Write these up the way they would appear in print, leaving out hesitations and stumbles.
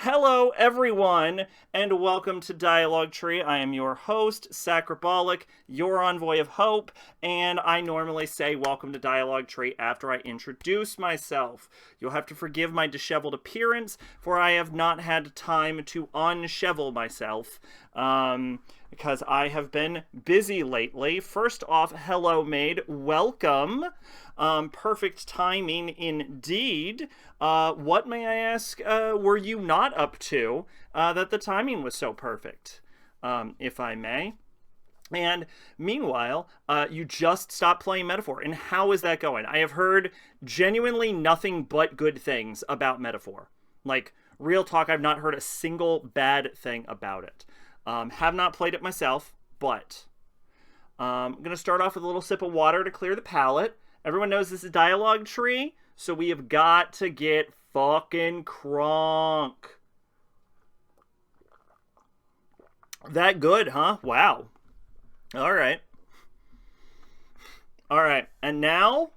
Hello, everyone, and welcome to Dialogue Tree. I am your host, Sacrabalic, your envoy of hope, and I normally say welcome to Dialogue Tree after I introduce myself. You'll have to forgive my disheveled appearance, for I have not had time to unshevel myself, because I have been busy lately. First off, hello, maid. Welcome. Perfect timing indeed. What, may I ask, were you not up to that the timing was so perfect, if I may? And meanwhile, you just stopped playing Metaphor. And how is that going? I have heard genuinely nothing but good things about Metaphor. Like, real talk, I've not heard a single bad thing about it. Have not played it myself, but I'm going to start off with a little sip of water to clear the palate. Everyone knows this is Dialogue Tree, so we have got to get fucking crunk. That good, huh? Wow. All right. All right. And now,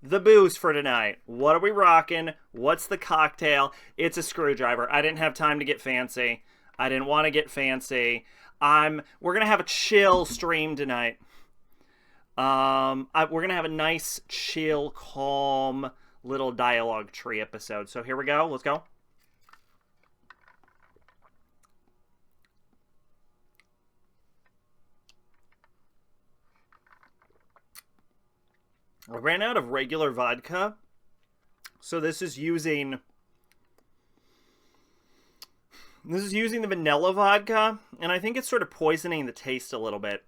the booze for tonight. What are we rocking? What's the cocktail? It's a screwdriver. I didn't have time to get fancy. I didn't want to get fancy. We're going to have a chill stream tonight. We're gonna have a nice, chill, calm little Dialogue Tree episode. So here we go. Let's go. I ran out of regular vodka, so this is using the vanilla vodka, and I think it's sort of poisoning the taste a little bit.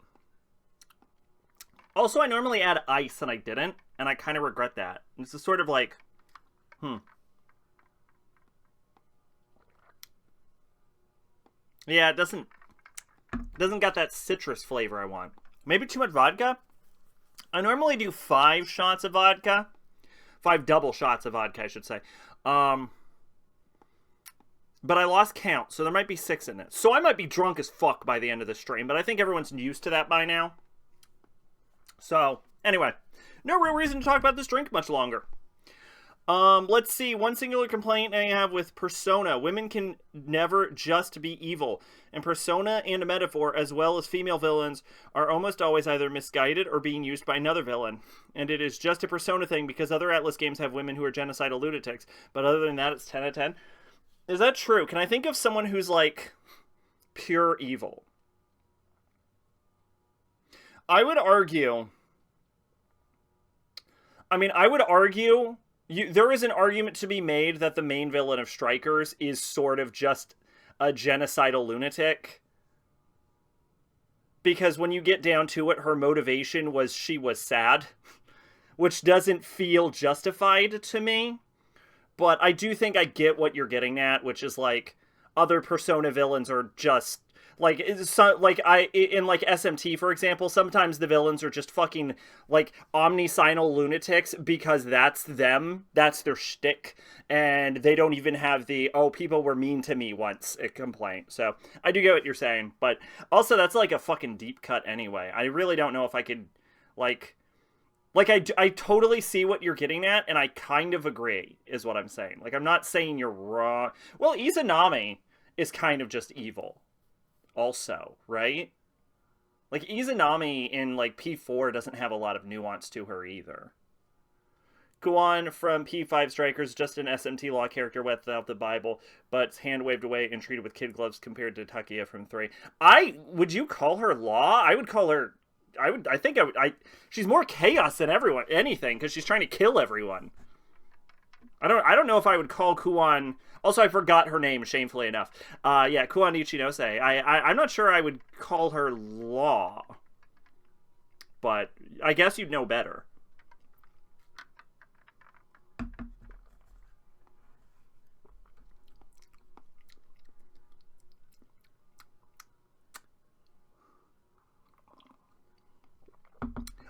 Also, I normally add ice, and I didn't, and I kind of regret that. This is sort of like, Yeah, it doesn't got that citrus flavor I want. Maybe too much vodka? I normally do 5 shots of vodka. 5 double shots of vodka, I should say. But I lost count, so there might be 6 in it. So I might be drunk as fuck by the end of the stream, but I think everyone's used to that by now. So, anyway, no real reason to talk about this drink much longer. Let's see. One singular complaint I have with Persona. Women can never just be evil. And Persona and Metaphor, as well as female villains, are almost always either misguided or being used by another villain. And it is just a Persona thing because other Atlas games have women who are genocidal lunatics. But other than that, it's 10 out of 10. Is that true? Can I think of someone who's, like, pure evil? I would argue... there is an argument to be made that the main villain of Strikers is sort of just a genocidal lunatic. Because when you get down to it, her motivation was she was sad. Which doesn't feel justified to me. But I do think I get what you're getting at, which is like, other Persona villains are just... Like in like SMT, for example, sometimes the villains are just fucking, like, omnisinal lunatics because that's them. That's their shtick. And they don't even have the, oh, people were mean to me once complaint. So I do get what you're saying. But also, that's like a fucking deep cut anyway. I really don't know if I could, I totally see what you're getting at, and I kind of agree, is what I'm saying. Like, I'm not saying you're wrong. Well, Izanami is kind of just evil. Also, right? Like, Izanami in, like, P4 doesn't have a lot of nuance to her either. Kuan from P5 Strikers, just an SMT law character without the Bible, but hand waved away and treated with kid gloves compared to Takia from 3. Would you call her law? I would call her... she's more chaos than anything, because she's trying to kill everyone. I don't know if I would call Kuan... Also, I forgot her name, shamefully enough. Yeah, Kuan Ichinose. I'm not sure I would call her law. But I guess you'd know better.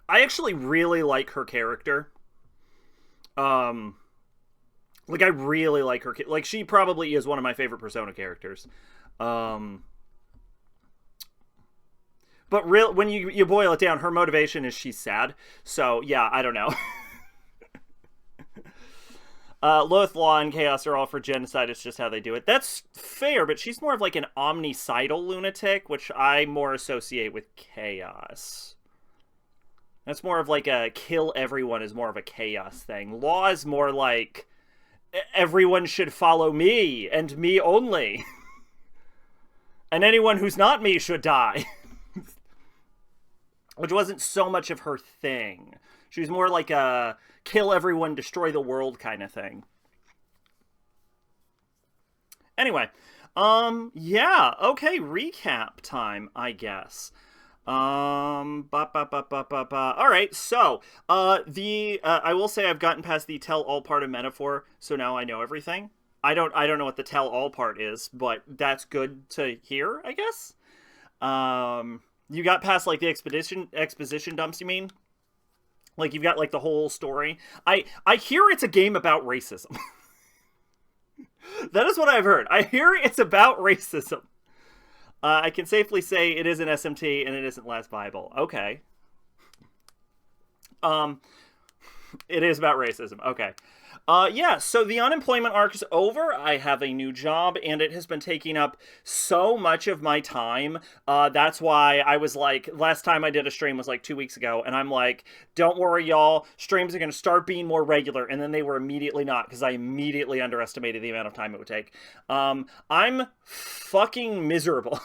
I actually really like her character. Like, I really like her. Like, she probably is one of my favorite Persona characters. But when you boil it down, her motivation is she's sad. So, yeah, I don't know. Loth, Law, and Chaos are all for genocide. It's just how they do it. That's fair, but she's more of like an omnicidal lunatic, which I more associate with Chaos. That's more of like a kill everyone is more of a Chaos thing. Law is more like everyone should follow me and me only. And anyone who's not me should die. Which wasn't so much of her thing. She was more like a kill everyone, destroy the world kind of thing. Anyway, yeah, okay, recap time, I guess. All right, so, I will say I've gotten past the tell-all part of metaphor, so now I know everything. I don't know what the tell-all part is, but that's good to hear, I guess. You got past, like, the exposition dumps, you mean? Like, you've got, like, the whole story. I hear it's a game about racism. That is what I've heard. I hear it's about racism. I can safely say it isn't SMT and it isn't Last Bible. Okay. It is about racism. Okay. Yeah, so the unemployment arc is over. I have a new job, and it has been taking up so much of my time. That's why I was like, last time I did a stream was like 2 weeks ago, and I'm like, don't worry, y'all. Streams are going to start being more regular, and then they were immediately not, because I immediately underestimated the amount of time it would take. I'm fucking miserable.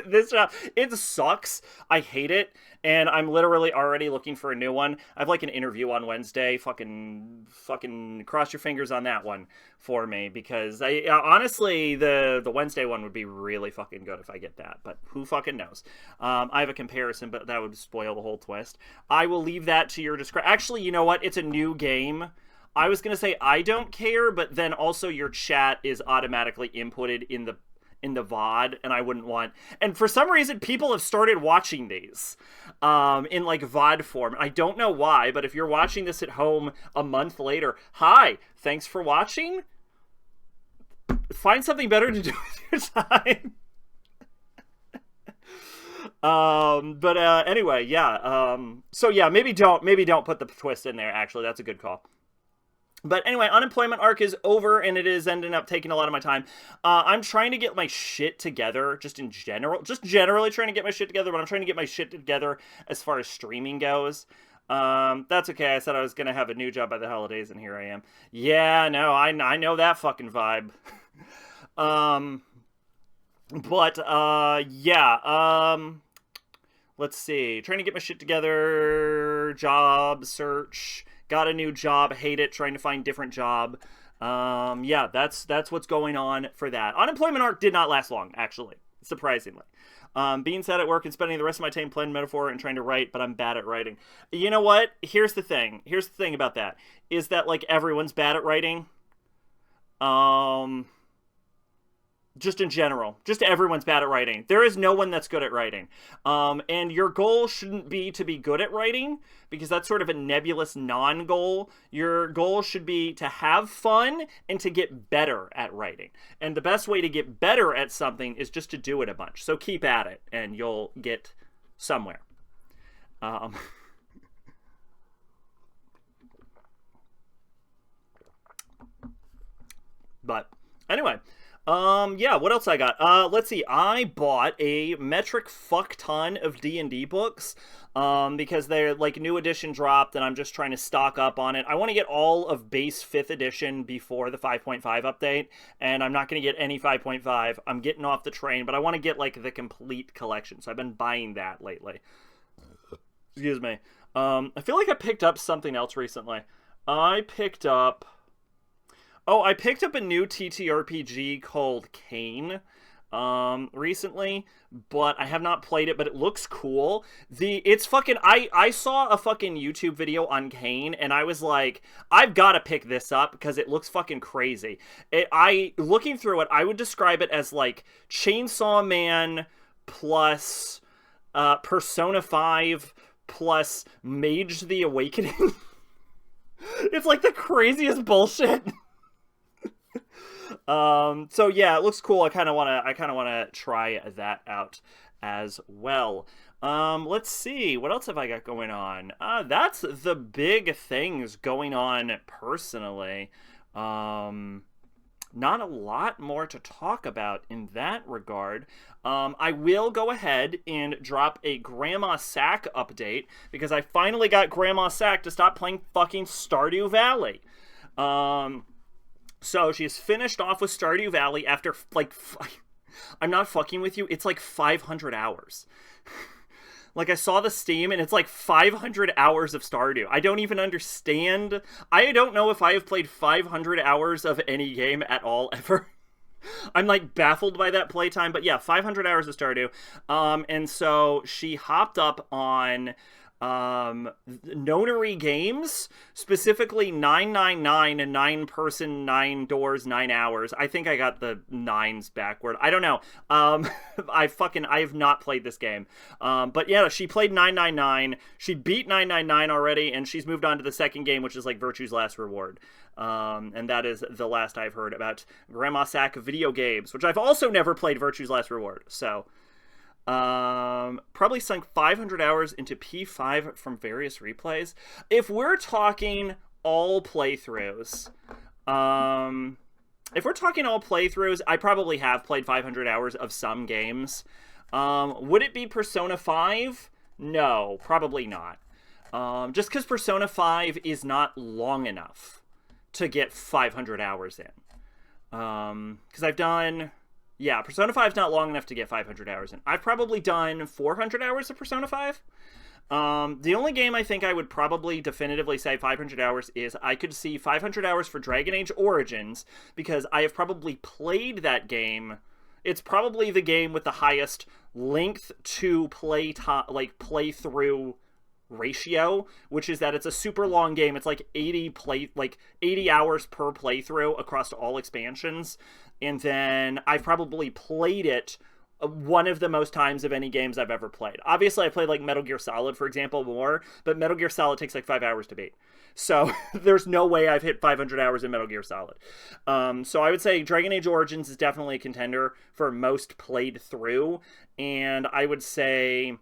This job, it sucks. I hate it, and I'm literally already looking for a new one. I have like an interview on Wednesday. Fucking cross your fingers on that one for me, because I honestly the Wednesday one would be really fucking good if I get that, but who fucking knows? I have a comparison, but that would spoil the whole twist. I will leave that to your discretion. Actually, you know what? It's a new game. I was gonna say I don't care, but then also your chat is automatically inputted in the VOD, and I wouldn't want... And for some reason, people have started watching these in, like, VOD form. I don't know why, but if you're watching this at home a month later, hi, thanks for watching. Find something better to do with your time. Anyway, yeah. So, yeah, maybe don't put the twist in there, actually. That's a good call. But anyway, unemployment arc is over, and it is ending up taking a lot of my time. I'm trying to get my shit together, just in general. Just generally trying to get my shit together, but I'm trying to get my shit together as far as streaming goes. That's okay. I said I was going to have a new job by the holidays, and here I am. Yeah, no, I know that fucking vibe. Yeah. Let's see. Trying to get my shit together. Job search. Got a new job, hate it, trying to find different job. Yeah, that's what's going on for that. Unemployment arc did not last long, actually, surprisingly. Being sad at work and spending the rest of my time playing metaphor and trying to write, but I'm bad at writing. You know what? Here's the thing about that, is that, like, everyone's bad at writing. Just in general. Just everyone's bad at writing. There is no one that's good at writing. And your goal shouldn't be to be good at writing, because that's sort of a nebulous non-goal. Your goal should be to have fun and to get better at writing. And the best way to get better at something is just to do it a bunch. So keep at it, and you'll get somewhere. But anyway... yeah, what else I got? Let's see, I bought a metric fuck ton of D&D books, because they're, like, new edition dropped, and I'm just trying to stock up on it. I want to get all of base 5th edition before the 5.5 update, and I'm not going to get any 5.5. I'm getting off the train, but I want to get, like, the complete collection, so I've been buying that lately. Excuse me. I feel like I picked up something else recently. I picked up a new TTRPG called Kane recently, but I have not played it, but it looks cool. I saw a fucking YouTube video on Kane, and I was like, I've got to pick this up because it looks fucking crazy. Looking through it, I would describe it as like Chainsaw Man plus Persona 5 plus Mage the Awakening. It's like the craziest bullshit. So yeah, it looks cool. I kind of want to try that out as well. Let's see, what else have I got going on? That's the big things going on personally. Not a lot more to talk about in that regard. I will go ahead and drop a Grandma Sack update because I finally got Grandma Sack to stop playing fucking Stardew Valley. So she's finished off with Stardew Valley after, like, I'm not fucking with you, it's like 500 hours. Like, I saw the Steam, and it's like 500 hours of Stardew. I don't even understand. I don't know if I have played 500 hours of any game at all, ever. I'm, like, baffled by that playtime. But yeah, 500 hours of Stardew. And so she hopped up on Nonary Games, specifically 999, a 9-person, 9 doors, 9 hours. I think I got the 9s backward. I don't know. I have not played this game. But yeah, she played 999. She beat 999 already, and she's moved on to the second game, which is like Virtue's Last Reward. And that is the last I've heard about Grandma Sack video games, which I've also never played Virtue's Last Reward. So probably sunk 500 hours into P5 from various replays. If we're talking all playthroughs, I probably have played 500 hours of some games. Would it be Persona 5? No, probably not. Just because Persona 5 is not long enough to get 500 hours in. Because I've done... Yeah, Persona 5 is not long enough to get 500 hours in. I've probably done 400 hours of Persona 5. The only game I think I would probably definitively say 500 hours is I could see 500 hours for Dragon Age Origins, because I have probably played that game. It's probably the game with the highest length to playthrough ratio, which is that it's a super long game. It's like 80 hours per playthrough across all expansions. And then I've probably played it one of the most times of any games I've ever played. Obviously, I played like Metal Gear Solid, for example, more, but Metal Gear Solid takes like 5 hours to beat. So there's no way I've hit 500 hours in Metal Gear Solid. So I would say Dragon Age Origins is definitely a contender for most played through. And I would say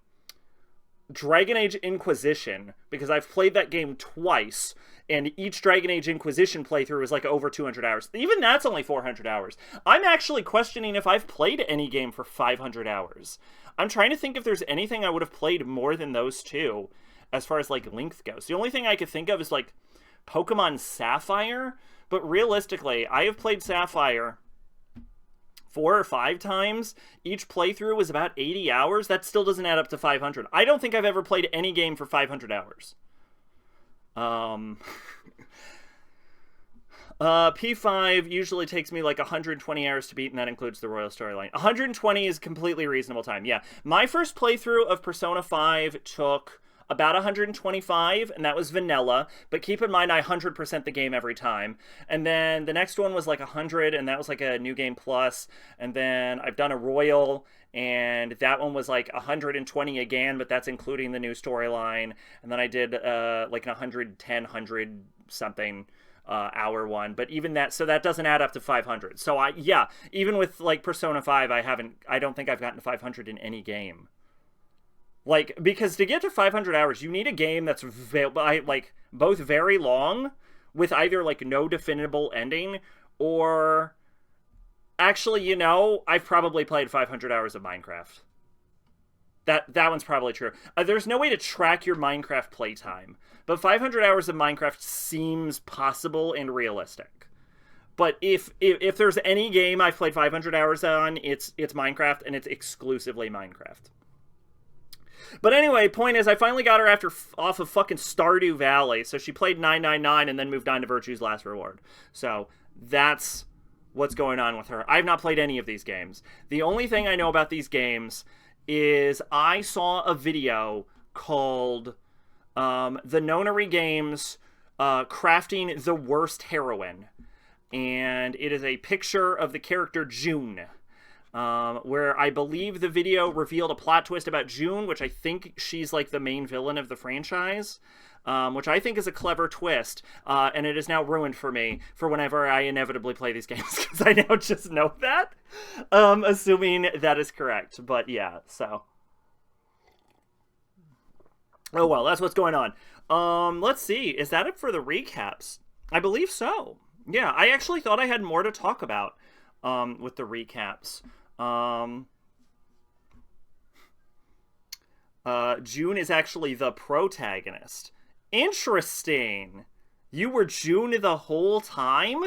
Dragon Age Inquisition, because I've played that game twice, and each Dragon Age Inquisition playthrough is like over 200 hours. Even that's only 400 hours. I'm actually questioning if I've played any game for 500 hours. I'm trying to think if there's anything I would have played more than those two as far as like length goes. The only thing I could think of is like Pokemon Sapphire, but realistically, I have played Sapphire 4 or 5 times. Each playthrough was about 80 hours. That still doesn't add up to 500. I don't think I've ever played any game for 500 hours. P5 usually takes me like 120 hours to beat, and that includes the Royal Storyline. 120 is completely reasonable time. Yeah. My first playthrough of Persona 5 took about 125, and that was vanilla, but keep in mind I 100% the game every time. And then the next one was like 100, and that was like a New Game Plus. And then I've done a Royal, and that one was like 120 again, but that's including the new storyline. And then I did like an 110, 100 something hour one, but even that, so that doesn't add up to 500. So even with like Persona 5, I don't think I've gotten to 500 in any game. Like, because to get to 500 hours, you need a game that's both very long, with either like no definable ending, or actually, I've probably played 500 hours of Minecraft. That one's probably true. There's no way to track your Minecraft playtime, but 500 hours of Minecraft seems possible and realistic. But if there's any game I've played 500 hours on, it's Minecraft, and it's exclusively Minecraft. But anyway, point is, I finally got her off of fucking Stardew Valley. So she played 999 and then moved on to Virtue's Last Reward. So that's what's going on with her. I've not played any of these games. The only thing I know about these games is I saw a video called The Nonary Games Crafting the Worst Heroine. And it is a picture of the character June. Where I believe the video revealed a plot twist about June, which I think she's like the main villain of the franchise, which I think is a clever twist, and it is now ruined for me for whenever I inevitably play these games, because I now just know that, assuming that is correct. But yeah, so. Oh well, that's what's going on. Let's see, is that it for the recaps? I believe so. Yeah, I actually thought I had more to talk about with the recaps. Um, June is actually the protagonist. Interesting. You were June the whole time?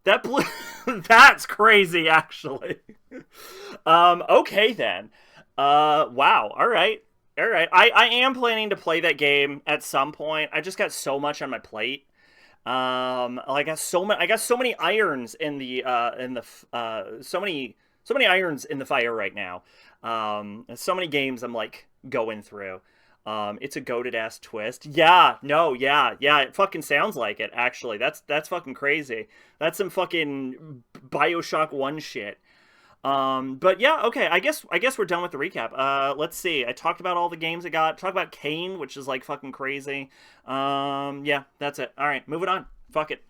That blew. That's crazy, actually. Okay then. Wow. All right. All right. I am planning to play that game at some point. I just got so much on my plate. I got so many irons so many irons in the fire right now. So many games I'm like going through. It's a goated ass twist. Yeah, no, yeah, yeah. It fucking sounds like it. Actually, that's fucking crazy. That's some fucking Bioshock One shit. But yeah, okay. I guess we're done with the recap. Let's see. I talked about all the games I got. Talk about Kane, which is like fucking crazy. Yeah, that's it. All right, moving on. Fuck it.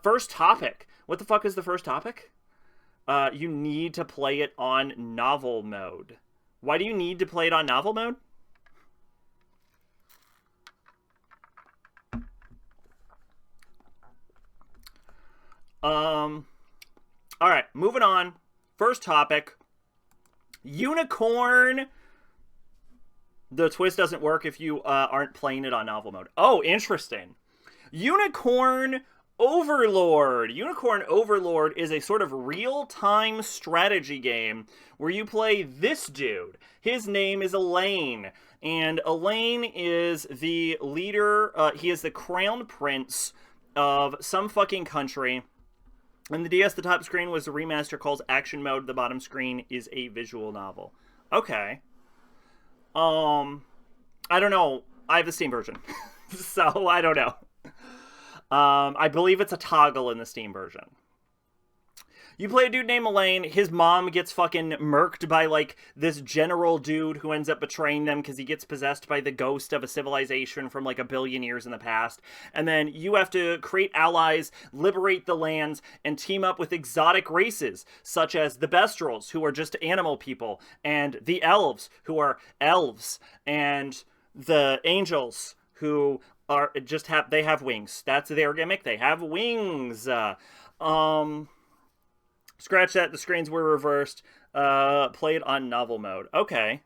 First topic. What the fuck is the first topic? You need to play it on novel mode. Why do you need to play it on novel mode? All right, moving on. First topic. Unicorn. The twist doesn't work if you aren't playing it on novel mode. Oh, interesting. Unicorn Overlord. Unicorn Overlord is a sort of real-time strategy game where you play this dude. His name is Elaine. And Elaine is the leader, he is the crown prince of some fucking country. And the DS, the top screen was the remaster calls Action Mode. The bottom screen is a visual novel. Okay. I don't know. I have the Steam version. So, I don't know. I believe it's a toggle in the Steam version. You play a dude named Elaine. His mom gets fucking murked by, like, this general dude who ends up betraying them because he gets possessed by the ghost of a civilization from, like, 1,000,000,000 years in the past. And then you have to create allies, liberate the lands, and team up with exotic races, such as the Bestrels, who are just animal people, and the Elves, who are elves, and the Angels, who are they have wings. That's their gimmick. They have wings. Scratch that. The screens were reversed. Played on novel mode. Okay.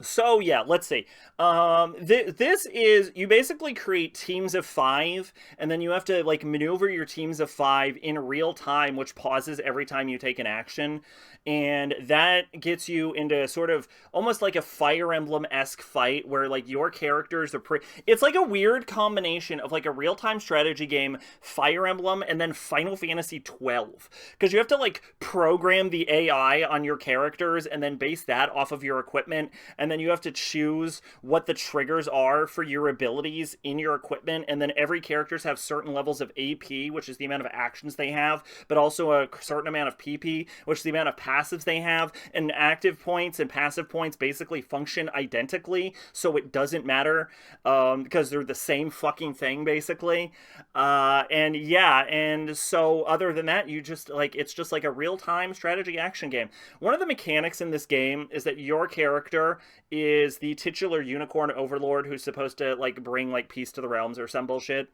So yeah, let's see. This is, you basically create teams of 5, and then you have to like maneuver your teams of 5 in real time, which pauses every time you take an action, and that gets you into sort of almost like a Fire Emblem-esque fight where like your characters are it's like a weird combination of like a real-time strategy game, Fire Emblem, and then Final Fantasy 12, because you have to like program the AI on your characters and then base that off of your equipment, and then you have to choose what the triggers are for your abilities in your equipment, and then every characters have certain levels of AP, which is the amount of actions they have, but also a certain amount of PP, which is the amount of passives they have, and active points and passive points basically function identically, so it doesn't matter, because they're the same fucking thing, basically. And yeah, and so other than that, you just, like, it's just like a real-time strategy action game. One of the mechanics in this game is that your character is the titular unicorn overlord who's supposed to like bring like peace to the realms or some bullshit,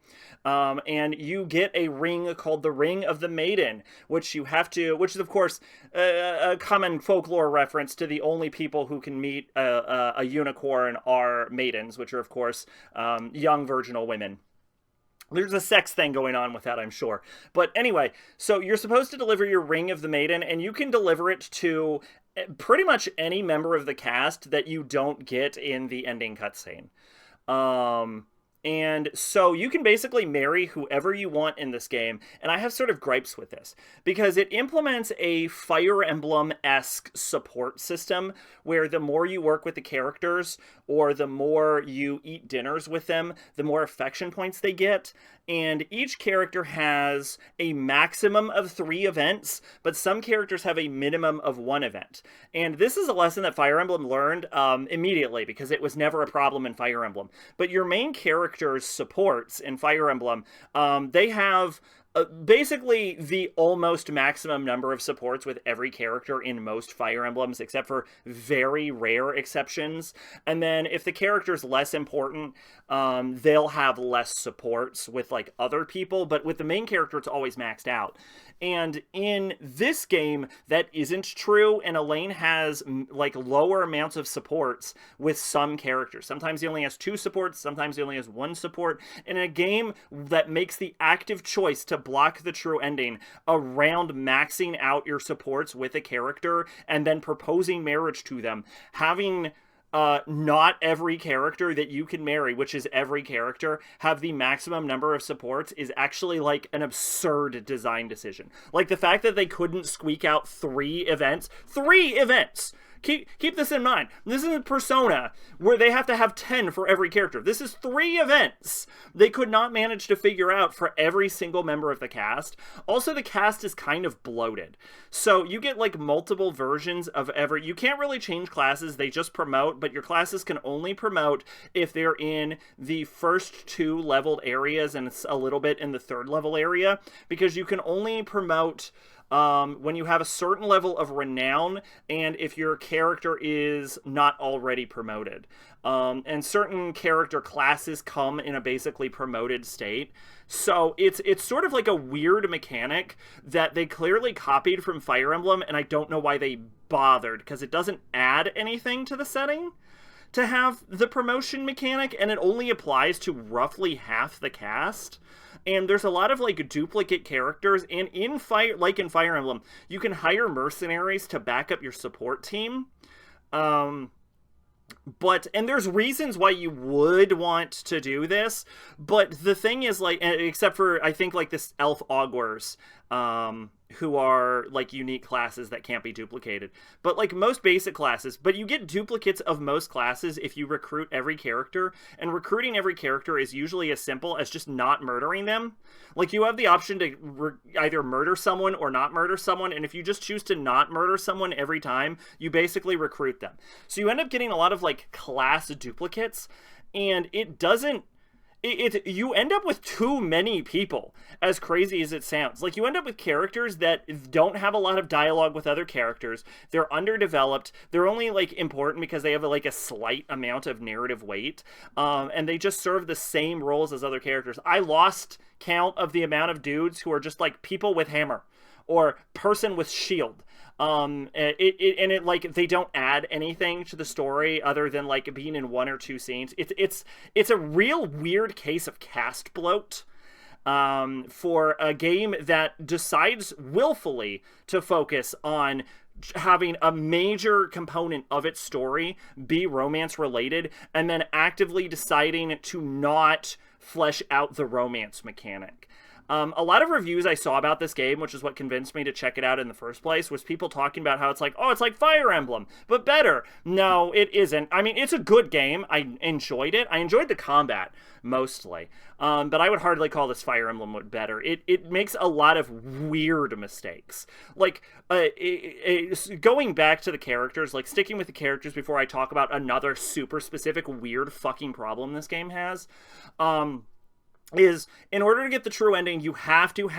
and you get a ring called the Ring of the Maiden, which you have to, which is of course a common folklore reference to the only people who can meet a unicorn are maidens, which are of course young virginal women. There's a sex thing going on with that, I'm sure. But anyway, so you're supposed to deliver your Ring of the Maiden, and you can deliver it to pretty much any member of the cast that you don't get in the ending cutscene. And so you can basically marry whoever you want in this game, and I have sort of gripes with this, because it implements a Fire Emblem-esque support system, where the more you work with the characters, or the more you eat dinners with them, the more affection points they get, and each character has a maximum of 3 events, but some characters have a minimum of 1 event. And this is a lesson that Fire Emblem learned immediately, because it was never a problem in Fire Emblem. But your main character's supports in Fire Emblem, they have basically the almost maximum number of supports with every character in most Fire Emblems, except for very rare exceptions. And then if the character's less important, they'll have less supports with like other people, but with the main character, it's always maxed out. And in this game, that isn't true, and Elaine has like lower amounts of supports with some characters. Sometimes he only has 2 supports, sometimes he only has 1 support. In a game that makes the active choice to block the true ending around maxing out your supports with a character and then proposing marriage to them, having not every character that you can marry, which is every character, have the maximum number of supports is actually like an absurd design decision. Like the fact that they couldn't squeak out 3 events. Keep this in mind. This isn't Persona, where they have to have 10 for every character. This is 3 events they could not manage to figure out for every single member of the cast. Also, the cast is kind of bloated. So you get like multiple versions of every... You can't really change classes, they just promote, but your classes can only promote if they're in the first 2 leveled areas and it's a little bit in the 3rd level area, because you can only promote... when you have a certain level of renown and if your character is not already promoted. And certain character classes come in a basically promoted state. So it's sort of like a weird mechanic that they clearly copied from Fire Emblem, and I don't know why they bothered, because it doesn't add anything to the setting to have the promotion mechanic, and it only applies to roughly half the cast. And there's a lot of like duplicate characters, and in Fire Emblem, you can hire mercenaries to back up your support team. But there's reasons why you would want to do this, but the thing is, like, except for I think like this elf augurs, who are like unique classes that can't be duplicated, but like most basic classes, but you get duplicates of most classes if you recruit every character, and recruiting every character is usually as simple as just not murdering them. Like you have the option to either murder someone or not murder someone, and if you just choose to not murder someone every time, you basically recruit them. So you end up getting a lot of like class duplicates, and it doesn't you end up with too many people, as crazy as it sounds. Like, you end up with characters that don't have a lot of dialogue with other characters. They're underdeveloped. They're only, like, important because they have, like, a slight amount of narrative weight. And they just serve the same roles as other characters. I lost count of the amount of dudes who are just, like, people with hammer or person with shield. Like, they don't add anything to the story other than like being in 1 or 2 scenes. It's a real weird case of cast bloat for a game that decides willfully to focus on having a major component of its story be romance related, and then actively deciding to not flesh out the romance mechanic. A lot of reviews I saw about this game, which is what convinced me to check it out in the first place, was people talking about how it's like, oh, it's like Fire Emblem, but better. No, it isn't. I mean, it's a good game. I enjoyed it. I enjoyed the combat, mostly. But I would hardly call this Fire Emblem better. It makes a lot of weird mistakes. Like, going back to the characters, like, sticking with the characters before I talk about another super specific weird fucking problem this game has, is in order to get the true ending, you have to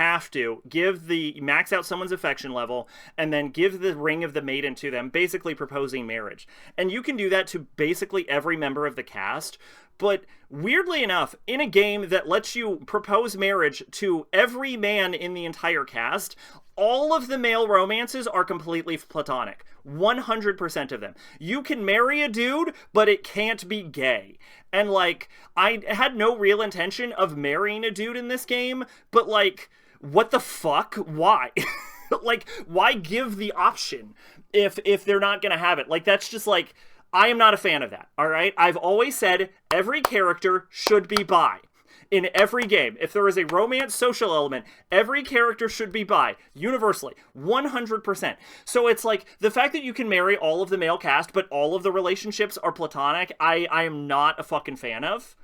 max out someone's affection level and then give the ring of the maiden to them, basically proposing marriage. And you can do that to basically every member of the cast. But weirdly enough, in a game that lets you propose marriage to every man in the entire cast, all of the male romances are completely platonic. 100% of them. You can marry a dude, but it can't be gay. And, like, I had no real intention of marrying a dude in this game, but, like, what the fuck? Why? Like, why give the option if they're not gonna have it? Like, that's just, like, I am not a fan of that, alright? I've always said every character should be bi. In every game, if there is a romance social element, every character should be bi, universally, 100%. So it's like, the fact that you can marry all of the male cast, but all of the relationships are platonic, I am not a fucking fan of.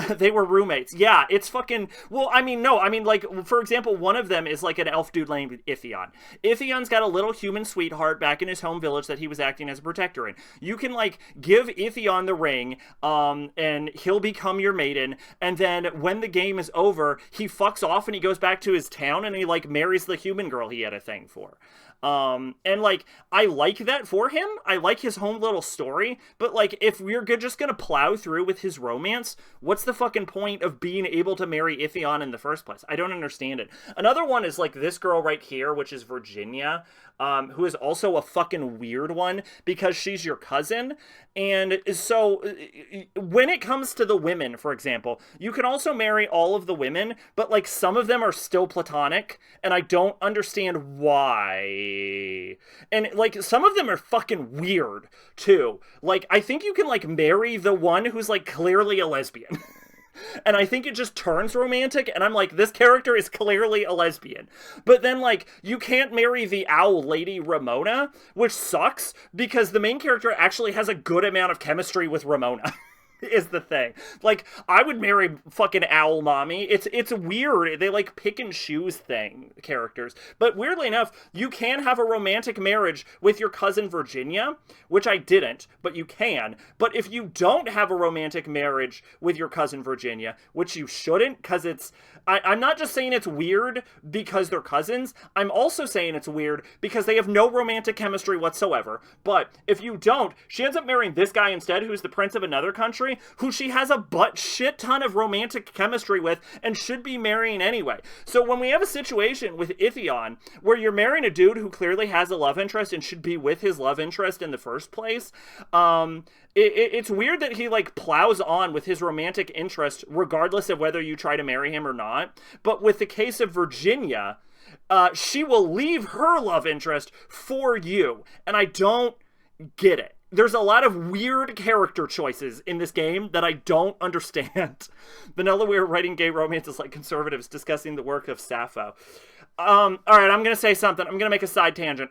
They were roommates. Yeah, it's fucking... Well, I mean, no. I mean, like, for example, one of them is, like, an elf dude named Iphion. Iphion's got a little human sweetheart back in his home village that he was acting as a protector in. You can, like, give Iphion the ring, and he'll become your maiden, and then when the game is over, he fucks off and he goes back to his town and he, like, marries the human girl he had a thing for. And like, I like that for him. I like his home little story, but like, if we're just gonna plow through with his romance, what's the fucking point of being able to marry Iphion in the first place? I don't understand it. Another one is like this girl right here, which is Virginia, who is also a fucking weird one because she's your cousin. And so when it comes to the women, for example, you can also marry all of the women, but like some of them are still platonic, and I don't understand why. And like some of them are fucking weird too. Like I think you can like marry the one who's like clearly a lesbian. And I think it just turns romantic, and I'm like, this character is clearly a lesbian. But then, like, you can't marry the owl lady Ramona, which sucks, because the main character actually has a good amount of chemistry with Ramona. Is the thing. Like, I would marry fucking Owl Mommy. It's weird. They, like, pick and choose characters. But weirdly enough, you can have a romantic marriage with your cousin Virginia, which I didn't, but you can. But if you don't have a romantic marriage with your cousin Virginia, which you shouldn't, because it's... I'm not just saying it's weird because they're cousins. I'm also saying it's weird because they have no romantic chemistry whatsoever. But if you don't, she ends up marrying this guy instead, who's the prince of another country, who she has a butt shit ton of romantic chemistry with and should be marrying anyway. So when we have a situation with Iphion where you're marrying a dude who clearly has a love interest and should be with his love interest in the first place, it's weird that he like plows on with his romantic interest regardless of whether you try to marry him or not. But with the case of Virginia, she will leave her love interest for you, and I don't get it. There's a lot of weird character choices in this game that I don't understand. Vanilla Weir writing gay romances like conservatives discussing the work of Sappho. Alright, I'm gonna say something. I'm gonna make a side tangent.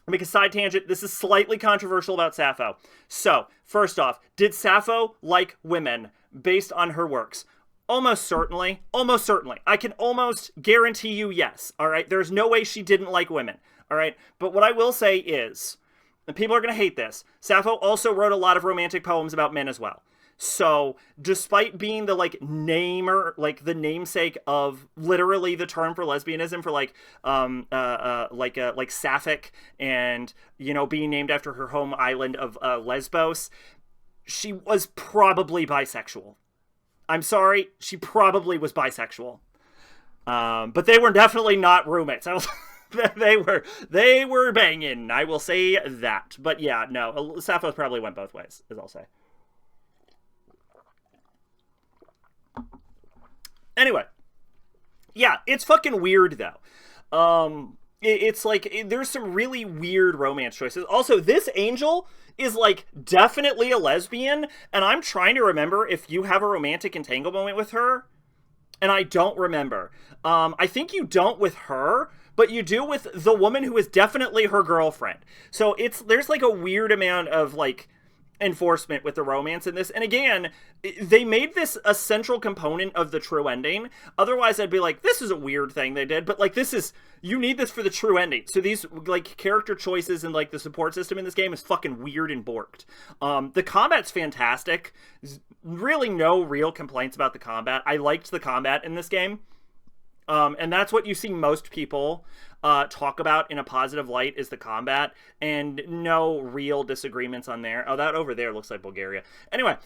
This is slightly controversial about Sappho. So, first off, did Sappho like women based on her works? Almost certainly. I can almost guarantee you yes, alright? There's no way she didn't like women, alright? But what I will say is, and people are going to hate this, Sappho also wrote a lot of romantic poems about men as well. So, despite being the, like, the namesake of literally the term for lesbianism for, like Sapphic and, you know, being named after her home island of Lesbos, she was probably bisexual. I'm sorry, she probably was bisexual. But they were definitely not roommates. They were banging, I will say that. But yeah, no, Sappho probably went both ways, as I'll say. Anyway, yeah, it's fucking weird, though. It's like, there's some really weird romance choices. Also, this angel is, like, definitely a lesbian, and I'm trying to remember if you have a romantic entanglement with her, and I don't remember. I think you don't with her, but you do with the woman who is definitely her girlfriend. So there's, like, a weird amount of, like, enforcement with the romance in this. And again, they made this a central component of the true ending. Otherwise, I'd be like, this is a weird thing they did. But, like, you need this for the true ending. So these, like, character choices and, like, the support system in this game is fucking weird and borked. The combat's fantastic. There's really no real complaints about the combat. I liked the combat in this game. And that's what you see most people talk about in a positive light, is the combat, and no real disagreements on there. Oh, that over there looks like Bulgaria. Anyway,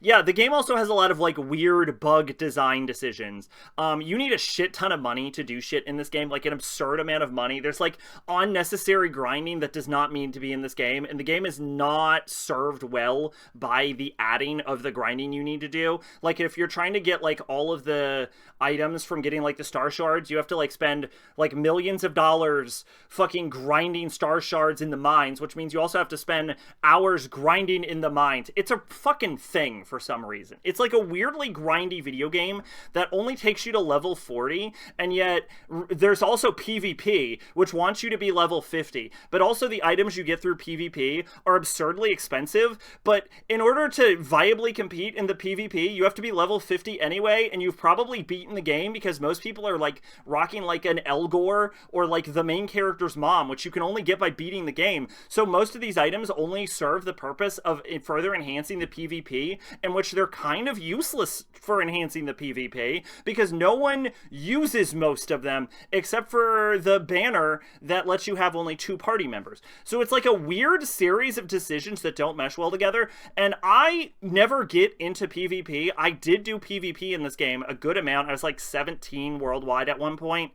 yeah, the game also has a lot of, like, weird bug design decisions. You need a shit ton of money to do shit in this game, like an absurd amount of money. There's, like, unnecessary grinding that does not mean to be in this game, and the game is not served well by the adding of the grinding you need to do. Like, if you're trying to get, like, all of the items from getting, like, the star shards, you have to, like, spend, like, millions of dollars fucking grinding star shards in the mines, which means you also have to spend hours grinding in the the mind. It's a fucking thing for some reason. It's like a weirdly grindy video game that only takes you to level 40, and yet there's also PvP, which wants you to be level 50. But also the items you get through PvP are absurdly expensive, but in order to viably compete in the PvP, you have to be level 50 anyway, and you've probably beaten the game because most people are like rocking like an Elgor or like the main character's mom, which you can only get by beating the game. So most of these items only serve the purpose of further enhancing the PvP, in which they're kind of useless for enhancing the PvP because no one uses most of them except for the banner that lets you have only 2 party members. So it's like a weird series of decisions that don't mesh well together, and I never get into PvP. I did do PvP in this game a good amount. I was like 17 worldwide at one point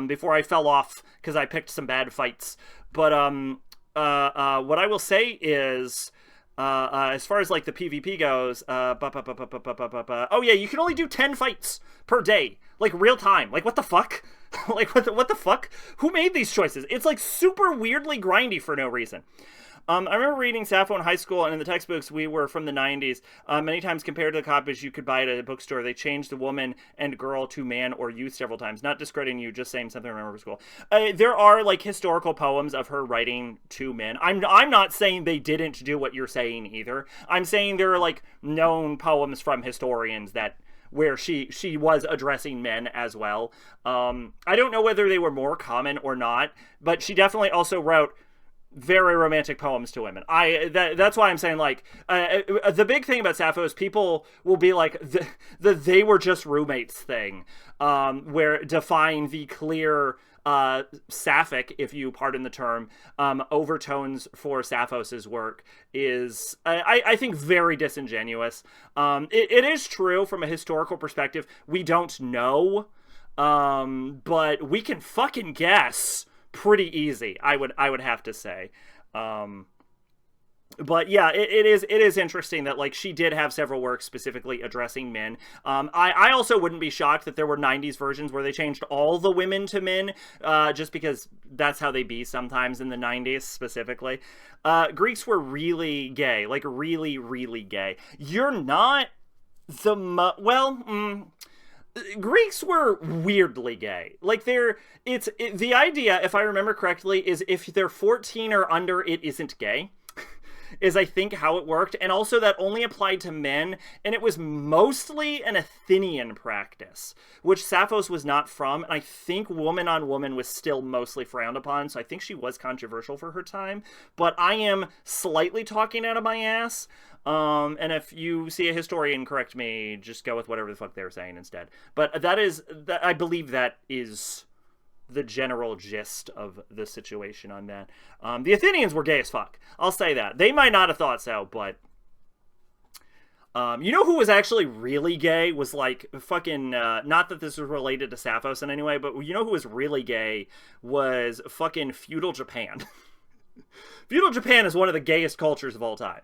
before I fell off because I picked some bad fights. But what I will say is, as far as like the PvP goes, oh yeah, you can only do 10 fights per day, like real time. Like what the fuck? Like what the fuck? Who made these choices? It's like super weirdly grindy for no reason. I remember reading Sappho in high school, and in the textbooks we were from the 90s. Many times compared to the copies you could buy at a bookstore, they changed the woman and girl to man or youth several times. Not discrediting you, just saying something I remember from school. There are like historical poems of her writing to men. I'm not saying they didn't do what you're saying either. I'm saying there are like known poems from historians that where she was addressing men as well. I don't know whether they were more common or not, but she definitely also wrote very romantic poems to women. That's why I'm saying, like, the big thing about Sappho is people will be like, the they were just roommates thing, where defying the clear sapphic, if you pardon the term, overtones for Sapphos's work is, I think, very disingenuous. It is true from a historical perspective. We don't know, but we can fucking guess pretty easy, I would have to say. But yeah, it is interesting that like she did have several works specifically addressing men. I also wouldn't be shocked that there were 90s versions where they changed all the women to men, just because that's how they be sometimes in the 90s specifically. Greeks were really gay, like really, really gay. You're not the Greeks were weirdly gay. Like the idea, if I remember correctly, is if they're 14 or under, it isn't gay, is I think how it worked. And also that only applied to men, and it was mostly an Athenian practice, which Sappho's was not from, and I think woman on woman was still mostly frowned upon, so I think she was controversial for her time. But I am slightly talking out of my ass. And if you see a historian correct me, just go with whatever the fuck they were saying instead. But I believe that is the general gist of the situation on that. The Athenians were gay as fuck. I'll say that. They might not have thought so, but you know who was actually really gay was like fucking, not that this was related to Sapphos in any way, but you know who was really gay was fucking feudal Japan. Feudal Japan is one of the gayest cultures of all time.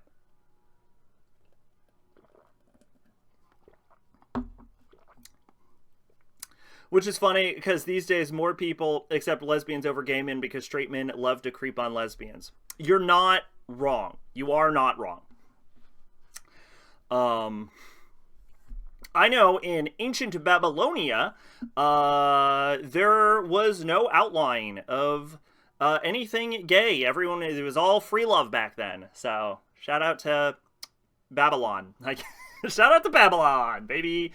Which is funny, because these days more people accept lesbians over gay men because straight men love to creep on lesbians. You're not wrong. You are not wrong. I know in ancient Babylonia, there was no outline of anything gay. It was all free love back then. So, shout out to Babylon. Like, shout out to Babylon, baby.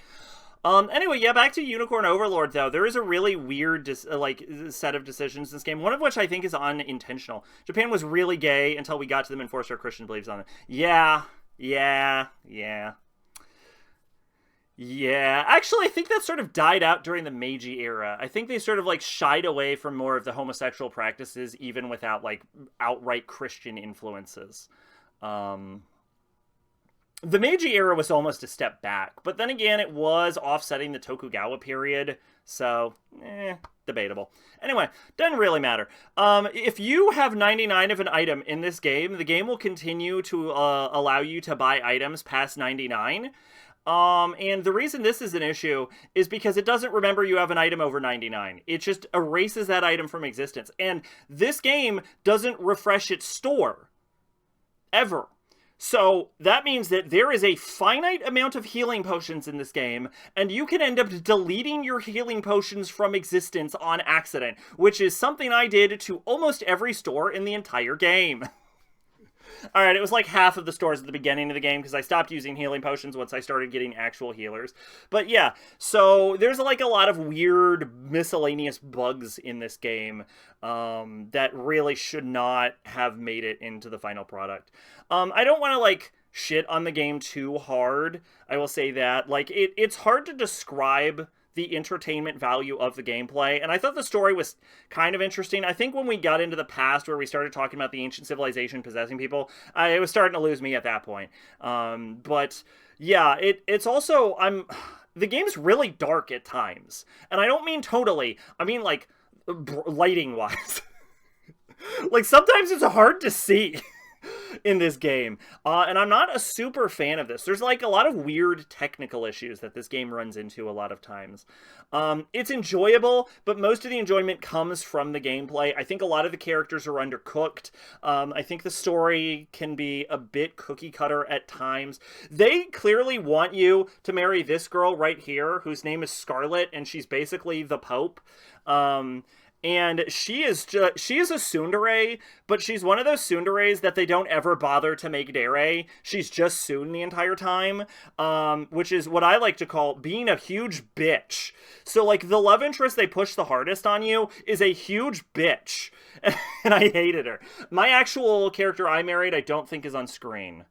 Anyway, yeah, back to Unicorn Overlord, though. There is a really weird, set of decisions in this game, one of which I think is unintentional. Japan was really gay until we got to them and forced our Christian beliefs on them. Yeah. Actually, I think that sort of died out during the Meiji era. I think they sort of, like, shied away from more of the homosexual practices, even without, like, outright Christian influences. The Meiji era was almost a step back, but then again, it was offsetting the Tokugawa period, so, debatable. Anyway, doesn't really matter. If you have 99 of an item in this game, the game will continue to allow you to buy items past 99. And the reason this is an issue is because it doesn't remember you have an item over 99. It just erases that item from existence. And this game doesn't refresh its store. Ever. So that means that there is a finite amount of healing potions in this game, and you can end up deleting your healing potions from existence on accident, which is something I did to almost every store in the entire game. Alright, it was like half of the stores at the beginning of the game because I stopped using healing potions once I started getting actual healers. But yeah, so there's like a lot of weird miscellaneous bugs in this game that really should not have made it into the final product. I don't want to like shit on the game too hard. I will say that. Like, it's hard to describe the entertainment value of the gameplay, and I thought the story was kind of interesting. I think when we got into the past where we started talking about the ancient civilization possessing people, it was starting to lose me at that point. But yeah, it's also, the game's really dark at times, and I don't mean totally, I mean like lighting wise. Like sometimes it's hard to see in this game, and I'm not a super fan of this. There's like a lot of weird technical issues that this game runs into a lot of times. It's enjoyable, but most of the enjoyment comes from the gameplay. I think a lot of the characters are undercooked. I think the story can be a bit cookie cutter at times. They clearly want you to marry this girl right here, whose name is Scarlet, and she's basically the Pope. And she is a tsundere, but she's one of those tsunderes that they don't ever bother to make dere. She's just Tsun the entire time, which is what I like to call being a huge bitch. So, like, the love interest they push the hardest on you is a huge bitch, and I hated her. My actual character I married, I don't think is on screen.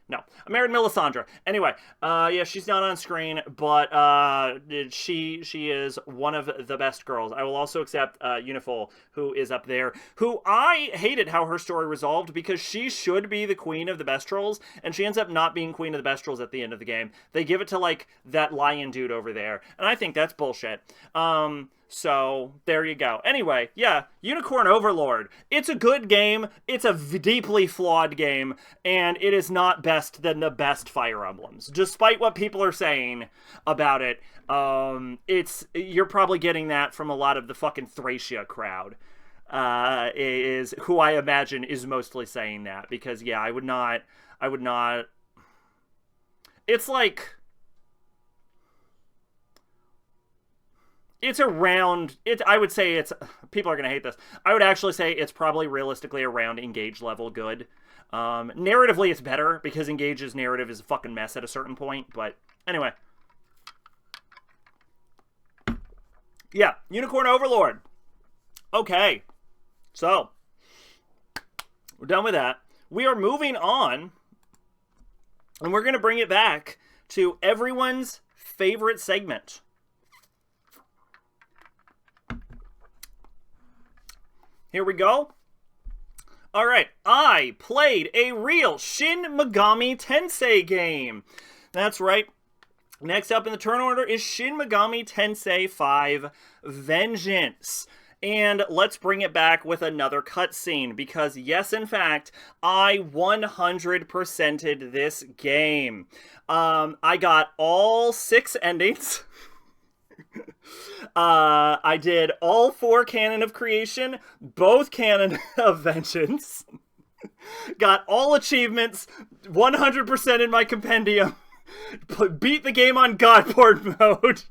No, I married Melisandre. Anyway, yeah, she's not on screen, but she is one of the best girls. I will also accept Uniful, who is up there, who I hated how her story resolved because she should be the queen of the Bestrels, and she ends up not being queen of the Bestrels at the end of the game. They give it to, like, that lion dude over there, and I think that's bullshit. So, there you go. Anyway, yeah, Unicorn Overlord. It's a good game, it's a deeply flawed game, and it is not best than the best Fire Emblems. Despite what people are saying about it, you're probably getting that from a lot of the fucking Thracia crowd, is who I imagine is mostly saying that, because, yeah, I would not, it's like, it's around, I would say it's, people are going to hate this, I would actually say it's probably realistically around Engage level good. Narratively, it's better, because Engage's narrative is a fucking mess at a certain point, but anyway. Yeah, Unicorn Overlord. Okay, so, we're done with that. We are moving on, and we're going to bring it back to everyone's favorite segment. Here we go. Alright, I played a real Shin Megami Tensei game. That's right. Next up in the turn order is Shin Megami Tensei 5 Vengeance. And let's bring it back with another cutscene, because yes, in fact, I 100%ed this game. I got all 6 endings. I did all 4 Canon of Creation, both Canon of Vengeance, got all achievements, 100% in my compendium, beat the game on Godboard mode,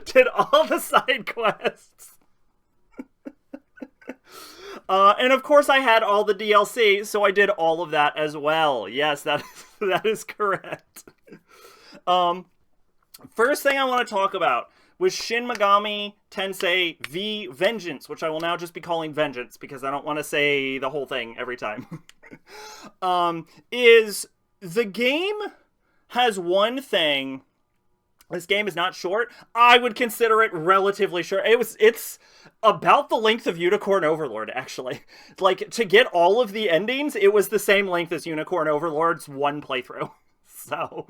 did all the side quests, and of course I had all the DLC, so I did all of that as well. Yes, that is correct. First thing I want to talk about was Shin Megami Tensei V Vengeance, which I will now just be calling Vengeance because I don't want to say the whole thing every time. Is the game has one thing. This game is not short. I would consider it relatively short. It's about the length of Unicorn Overlord, actually. Like, to get all of the endings, it was the same length as Unicorn Overlord's one playthrough. So,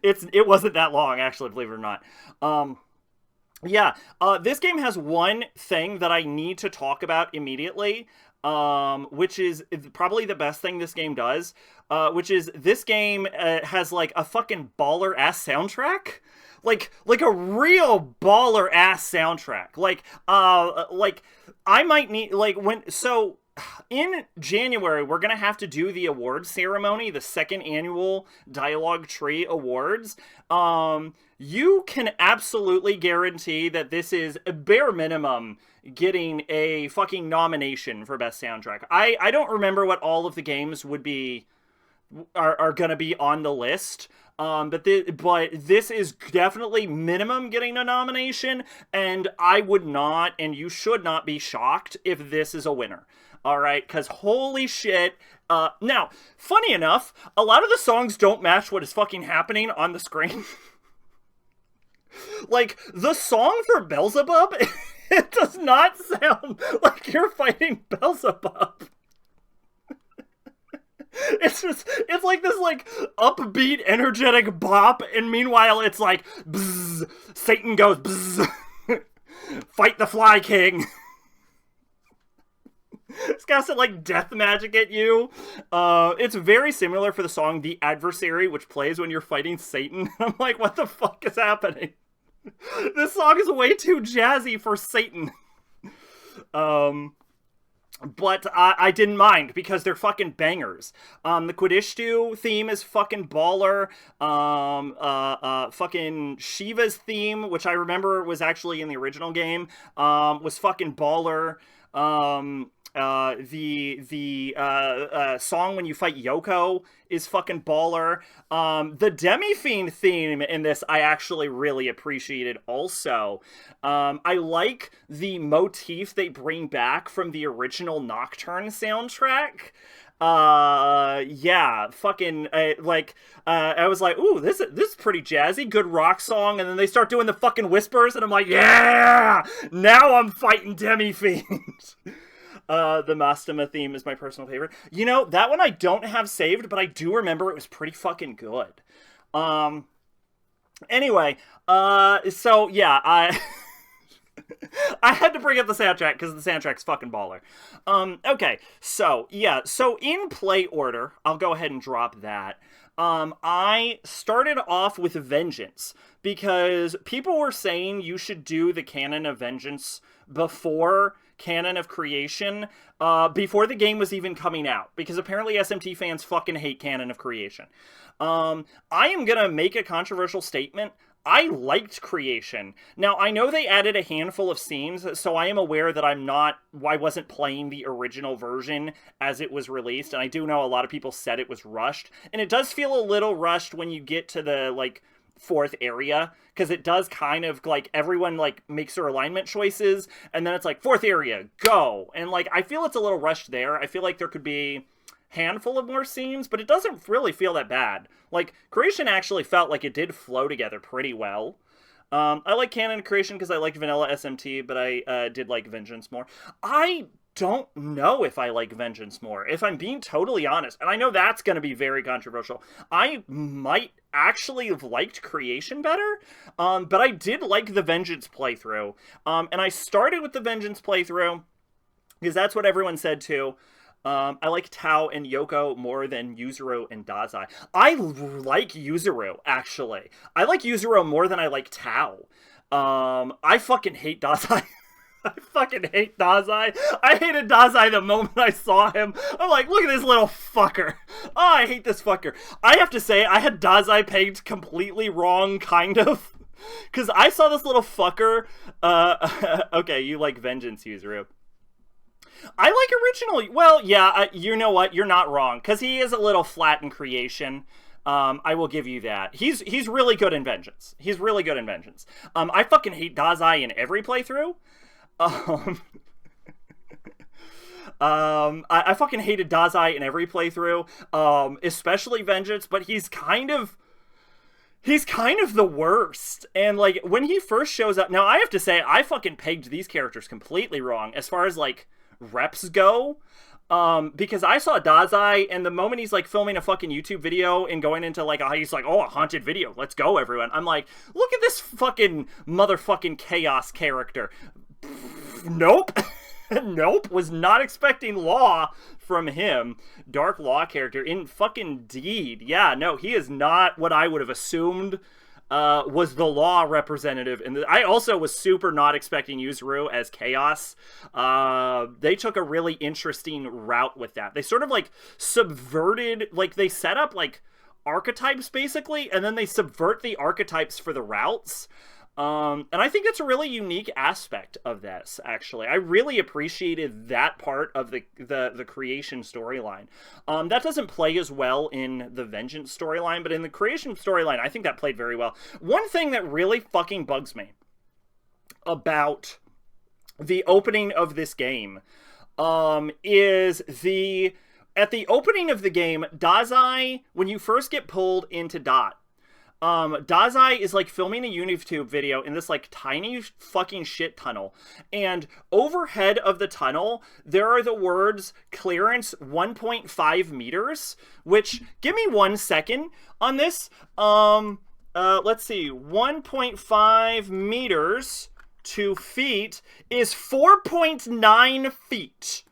it wasn't that long, actually, believe it or not. Yeah, this game has one thing that I need to talk about immediately, which is probably the best thing this game does, which is this game has, like, a fucking baller-ass soundtrack. Like a real baller-ass soundtrack. Like, I might need, like, so, in January, we're going to have to do the awards ceremony, the second annual Dialogue Tree Awards. You can absolutely guarantee that this is a bare minimum getting a fucking nomination for Best Soundtrack. I don't remember what all of the games would be, are going to be on the list. But this is definitely minimum getting a nomination, and I would not, and you should not be shocked if this is a winner. All right, because holy shit. Now, funny enough, a lot of the songs don't match what is fucking happening on the screen. Like, the song for Beelzebub, it does not sound like you're fighting Beelzebub. It's like this, like, upbeat, energetic bop, and meanwhile it's like, bzzz, Satan goes, bzzz, fight the Fly King. It's casting, like, death magic at you. It's very similar for the song The Adversary, which plays when you're fighting Satan. I'm like, what the fuck is happening? This song is way too jazzy for Satan. But I didn't mind, because they're fucking bangers. The Quidishtu theme is fucking baller. Fucking Shiva's theme, which I remember was actually in the original game, was fucking baller. The song when you fight Yoko is fucking baller. The Demi-Fiend theme in this I actually really appreciated also. I like the motif they bring back from the original Nocturne soundtrack. Yeah, fucking, I was like, ooh, this is pretty jazzy, good rock song, and then they start doing the fucking whispers, and I'm like, yeah! Now I'm fighting Demi-Fiend! The Mastema theme is my personal favorite. You know, that one I don't have saved, but I do remember it was pretty fucking good. Anyway, so yeah, I had to bring up the soundtrack because the soundtrack's fucking baller. Okay, so yeah, so in play order, I'll go ahead and drop that. I started off with Vengeance because people were saying you should do the canon of Vengeance before Canon of Creation, before the game was even coming out, because apparently SMT fans fucking hate Canon of Creation. I am gonna make a controversial statement. I liked Creation. Now, I know they added a handful of scenes, so I am aware that I wasn't playing the original version as it was released, and I do know a lot of people said it was rushed, and it does feel a little rushed when you get to the, like, fourth area, because it does kind of, like, everyone, like, makes their alignment choices, and then it's like, fourth area, go! And, like, I feel it's a little rushed there. I feel like there could be handful of more scenes, but it doesn't really feel that bad. Like, Creation actually felt like it did flow together pretty well. I like Canon Creation because I liked Vanilla SMT, but I did like Vengeance more. I don't know if I like Vengeance more, if I'm being totally honest. And I know that's going to be very controversial. I might actually have liked Creation better, but I did like the Vengeance playthrough. And I started with the Vengeance playthrough because that's what everyone said too. I like Tao and Yoko more than Yuzuru and Dazai. I like Yuzuru, actually. I like Yuzuru more than I like Tao. I fucking hate Dazai. I fucking hate Dazai. I hated Dazai the moment I saw him. I'm like, look at this little fucker. Oh, I hate this fucker. I have to say, I had Dazai pegged completely wrong, kind of. Because I saw this little fucker. Okay, you like Vengeance, Yuzuru. I like original. Well, yeah, you know what? You're not wrong, because he is a little flat in Creation. I will give you that. He's really good in Vengeance. He's really good in Vengeance. I fucking hate Dazai in every playthrough. I fucking hated Dazai in every playthrough, especially Vengeance, but he's kind of the worst. And, like, when he first shows up, now I have to say, I fucking pegged these characters completely wrong as far as, like, reps go, because I saw Dazai, and the moment he's, like, filming a fucking YouTube video and going into, like, he's like, oh, a haunted video, let's go, everyone. I'm like, look at this fucking motherfucking chaos character. Nope. Nope. Was not expecting Law from him. Dark Law character in fucking Deed. Yeah, no, he is not what I would have assumed was the law representative. And I also was super not expecting Yuzuru as Chaos. They took a really interesting route with that. They sort of like subverted, like they set up like archetypes basically, and then they subvert the archetypes for the routes. And I think it's a really unique aspect of this, actually. I really appreciated that part of the creation storyline. That doesn't play as well in the Vengeance storyline, but in the creation storyline, I think that played very well. One thing that really fucking bugs me about the opening of this game is at the opening of the game, Dazai, when you first get pulled into Dot, Dazai is like filming a YouTube video in this like tiny fucking shit tunnel, and overhead of the tunnel there are the words clearance 1.5 meters, which, give me 1 second on this. Let's see, 1.5 meters to feet is 4.9 feet.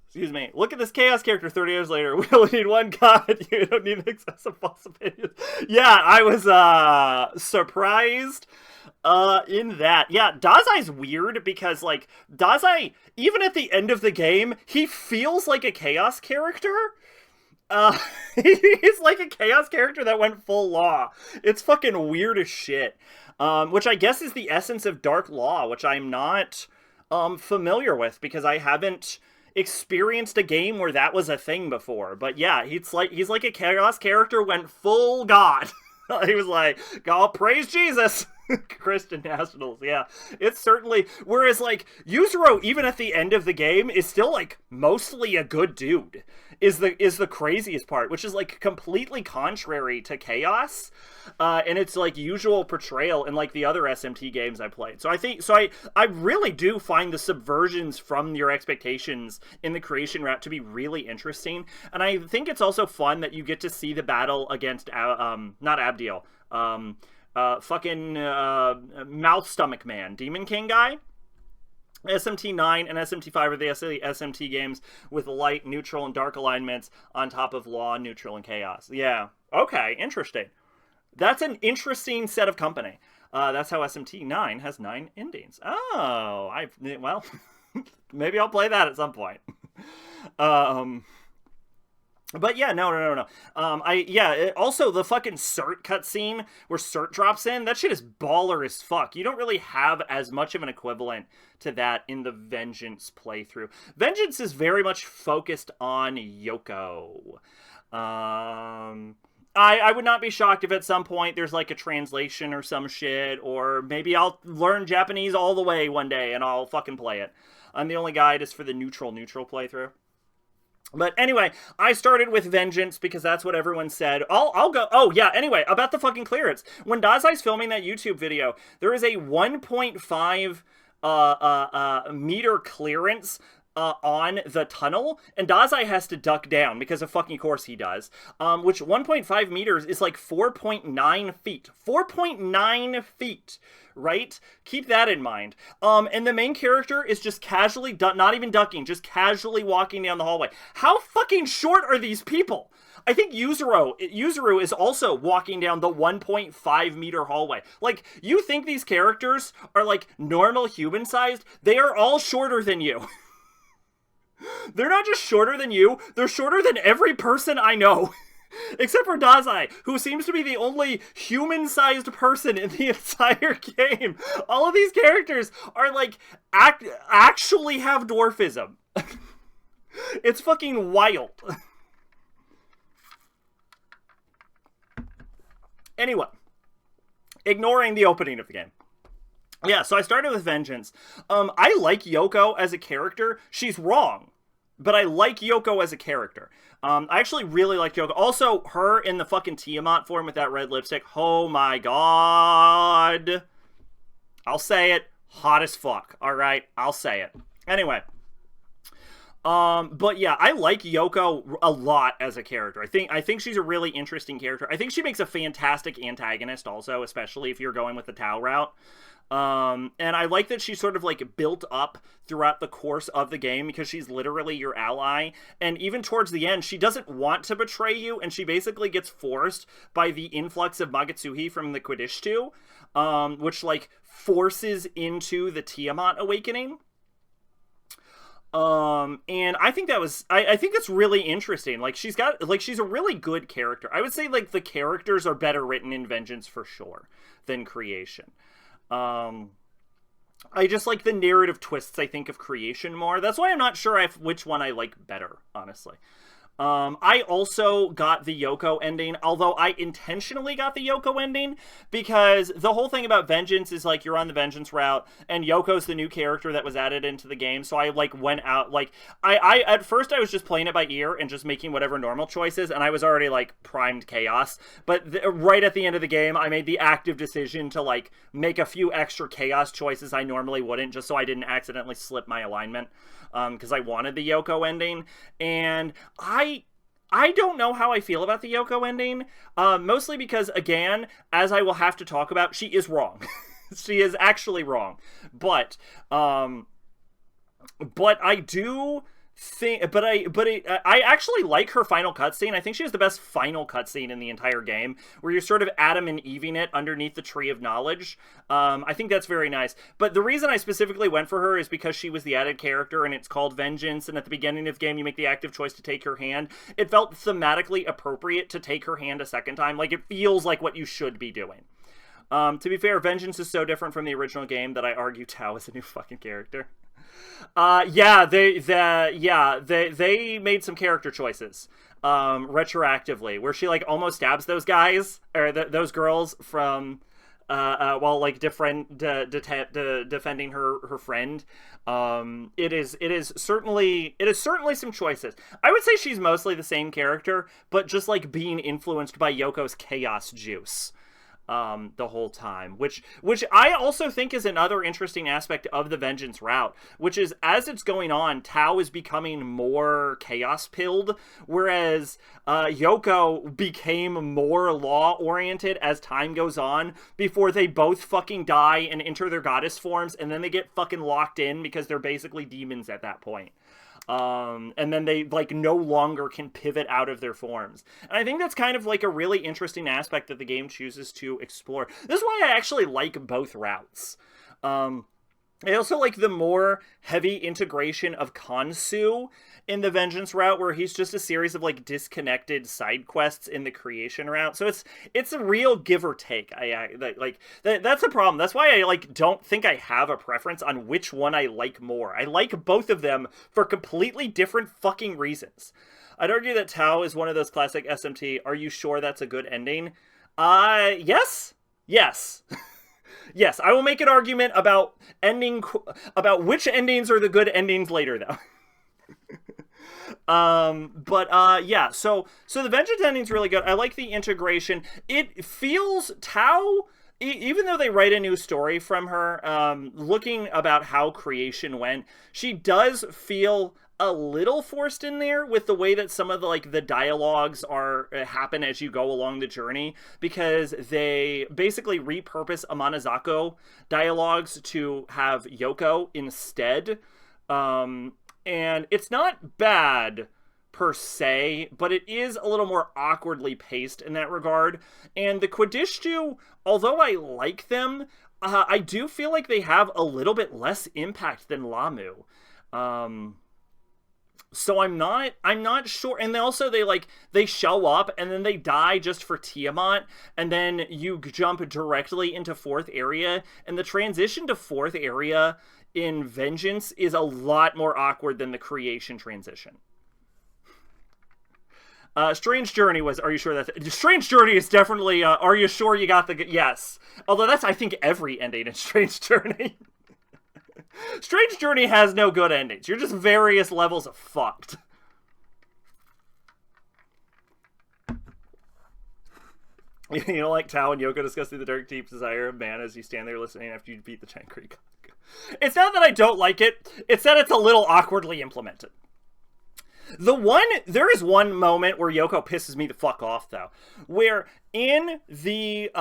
Excuse me. Look at this Chaos character 30 years later. We only need one god. You don't need excessive false opinions. Yeah, I was surprised in that. Yeah, Dazai's weird because, like, Dazai, even at the end of the game, he feels like a Chaos character. He's like a Chaos character that went full law. It's fucking weird as shit. Which I guess is the essence of Dark Law, which I'm not familiar with because I haven't experienced a game where that was a thing before. But yeah, he's like a Chaos character went full god. He was like, God, praise Jesus. Christian nationals, yeah. It's certainly, whereas like Yuzuru, even at the end of the game, is still like mostly a good dude, is the craziest part, which is like completely contrary to Chaos, and it's like usual portrayal in like the other SMT games I played. So I really do find the subversions from your expectations in the creation route to be really interesting, and I think it's also fun that you get to see the battle against not Abdiel, fucking Mouth Stomach Man, Demon King guy. SMT9 and SMT5 are the SMT games with light, neutral, and dark alignments on top of law, neutral, and chaos. Yeah. Okay, interesting. That's an interesting set of company. That's how SMT9 has 9 endings. Oh, well, maybe I'll play that at some point. But yeah, no. Also the fucking Cert cutscene where Cert drops in, that shit is baller as fuck. You don't really have as much of an equivalent to that in the Vengeance playthrough. Vengeance is very much focused on Yoko. I would not be shocked if at some point there's like a translation or some shit, or maybe I'll learn Japanese all the way one day and I'll fucking play it. The only guide is for the neutral playthrough. But anyway, I started with Vengeance because that's what everyone said. I'll go. Oh yeah. Anyway, about the fucking clearance. When Dazai's filming that YouTube video, there is a 1.5 meter clearance on the tunnel, and Dazai has to duck down because of fucking course he does. Which 1.5 meters is like 4.9 feet. 4.9 feet. Right? Keep that in mind. And the main character is just casually, not even ducking, just casually walking down the hallway. How fucking short are these people? I think Yuzuru is also walking down the 1.5 meter hallway. Like, you think these characters are like normal human sized? They are all shorter than you. They're not just shorter than you, they're shorter than every person I know. Except for Dazai, who seems to be the only human-sized person in the entire game. All of these characters are like, actually have dwarfism. It's fucking wild. Anyway, ignoring the opening of the game. Yeah, so I started with Vengeance. I like Yoko as a character. She's wrong, but I like Yoko as a character. I actually really like Yoko. Also, her in the fucking Tiamat form with that red lipstick. Oh my god. I'll say it. Hot as fuck. Alright, I'll say it. Anyway. But yeah, I like Yoko a lot as a character. I think she's a really interesting character. I think she makes a fantastic antagonist also, especially if you're going with the Tao route. And I like that she's sort of like built up throughout the course of the game because she's literally your ally. And even towards the end, she doesn't want to betray you, and she basically gets forced by the influx of Magatsuhi from the Quiddishtu, which like forces into the Tiamat awakening. And I think I think that's really interesting. Like she's a really good character. I would say like the characters are better written in Vengeance for sure than Creation. I just like the narrative twists, I think, of Creation more. That's why I'm not sure which one I like better, honestly. I also got the Yoko ending, although I intentionally got the Yoko ending because the whole thing about Vengeance is like you're on the Vengeance route and Yoko's the new character that was added into the game. So I like went out like I at first I was just playing it by ear and just making whatever normal choices, and I was already like primed chaos. But right at the end of the game, I made the active decision to like make a few extra chaos choices I normally wouldn't, just so I didn't accidentally slip my alignment. Because I wanted the Yoko ending, and I don't know how I feel about the Yoko ending, mostly because, again, as I will have to talk about, she is wrong. She is actually wrong, but I do think, I actually like her final cutscene. I think she has the best final cutscene in the entire game, where you're sort of Adam and Eving it underneath the Tree of Knowledge. I think that's very nice. But the reason I specifically went for her is because she was the added character, and it's called Vengeance, and at the beginning of the game, you make the active choice to take her hand. It felt thematically appropriate to take her hand a second time. Like, it feels like what you should be doing. To be fair, Vengeance is so different from the original game that I argue Tao is a new fucking character. They made some character choices retroactively, where she like almost stabs those guys or those girls from while like defending her friend. It is certainly some choices. I would say she's mostly the same character, but just like being influenced by Yoko's chaos juice. The whole time, which I also think is another interesting aspect of the Vengeance route, which is as it's going on, Tao is becoming more chaos-pilled, whereas Yoko became more law-oriented as time goes on, before they both fucking die and enter their goddess forms, and then they get fucking locked in because they're basically demons at that point. And then they like no longer can pivot out of their forms. And I think that's kind of like a really interesting aspect that the game chooses to explore. This is why I actually like both routes. I also like the more heavy integration of Kansu in the Vengeance route, where he's just a series of like disconnected side quests in the Creation route. So it's a real give or take. That's a problem. That's why I like don't think I have a preference on which one I like more. I like both of them for completely different fucking reasons. I'd argue that Tao is one of those classic SMT. Are you sure that's a good ending? Yes. Yes, I will make an argument about which endings are the good endings later, though. Yeah, so the Vengeance ending's really good. I like the integration. It feels Tao, even though they write a new story from her, looking about how Creation went, she does feel a little forced in there with the way that some of the dialogues happen as you go along the journey, because they basically repurpose Amanazako dialogues to have Yoko instead. And it's not bad per se, but it is a little more awkwardly paced in that regard. And the Quiddishtu, although I like them, I do feel like they have a little bit less impact than Lamu. So I'm not sure. And they show up and then they die just for Tiamat, and then you jump directly into fourth area, and the transition to fourth area in Vengeance is a lot more awkward than the Creation transition. Strange Journey was, are you sure that's... Strange Journey is definitely, are you sure you got the... Yes. Although that's, I think, every ending in Strange Journey. Strange Journey has no good endings. You're just various levels of fucked. You know, like Tao and Yoko discussing the dark, deep desire of man as you stand there listening after you beat the Chankri. It's not that I don't like it. It's that it's a little awkwardly implemented. There is one moment where Yoko pisses me the fuck off, though, where in the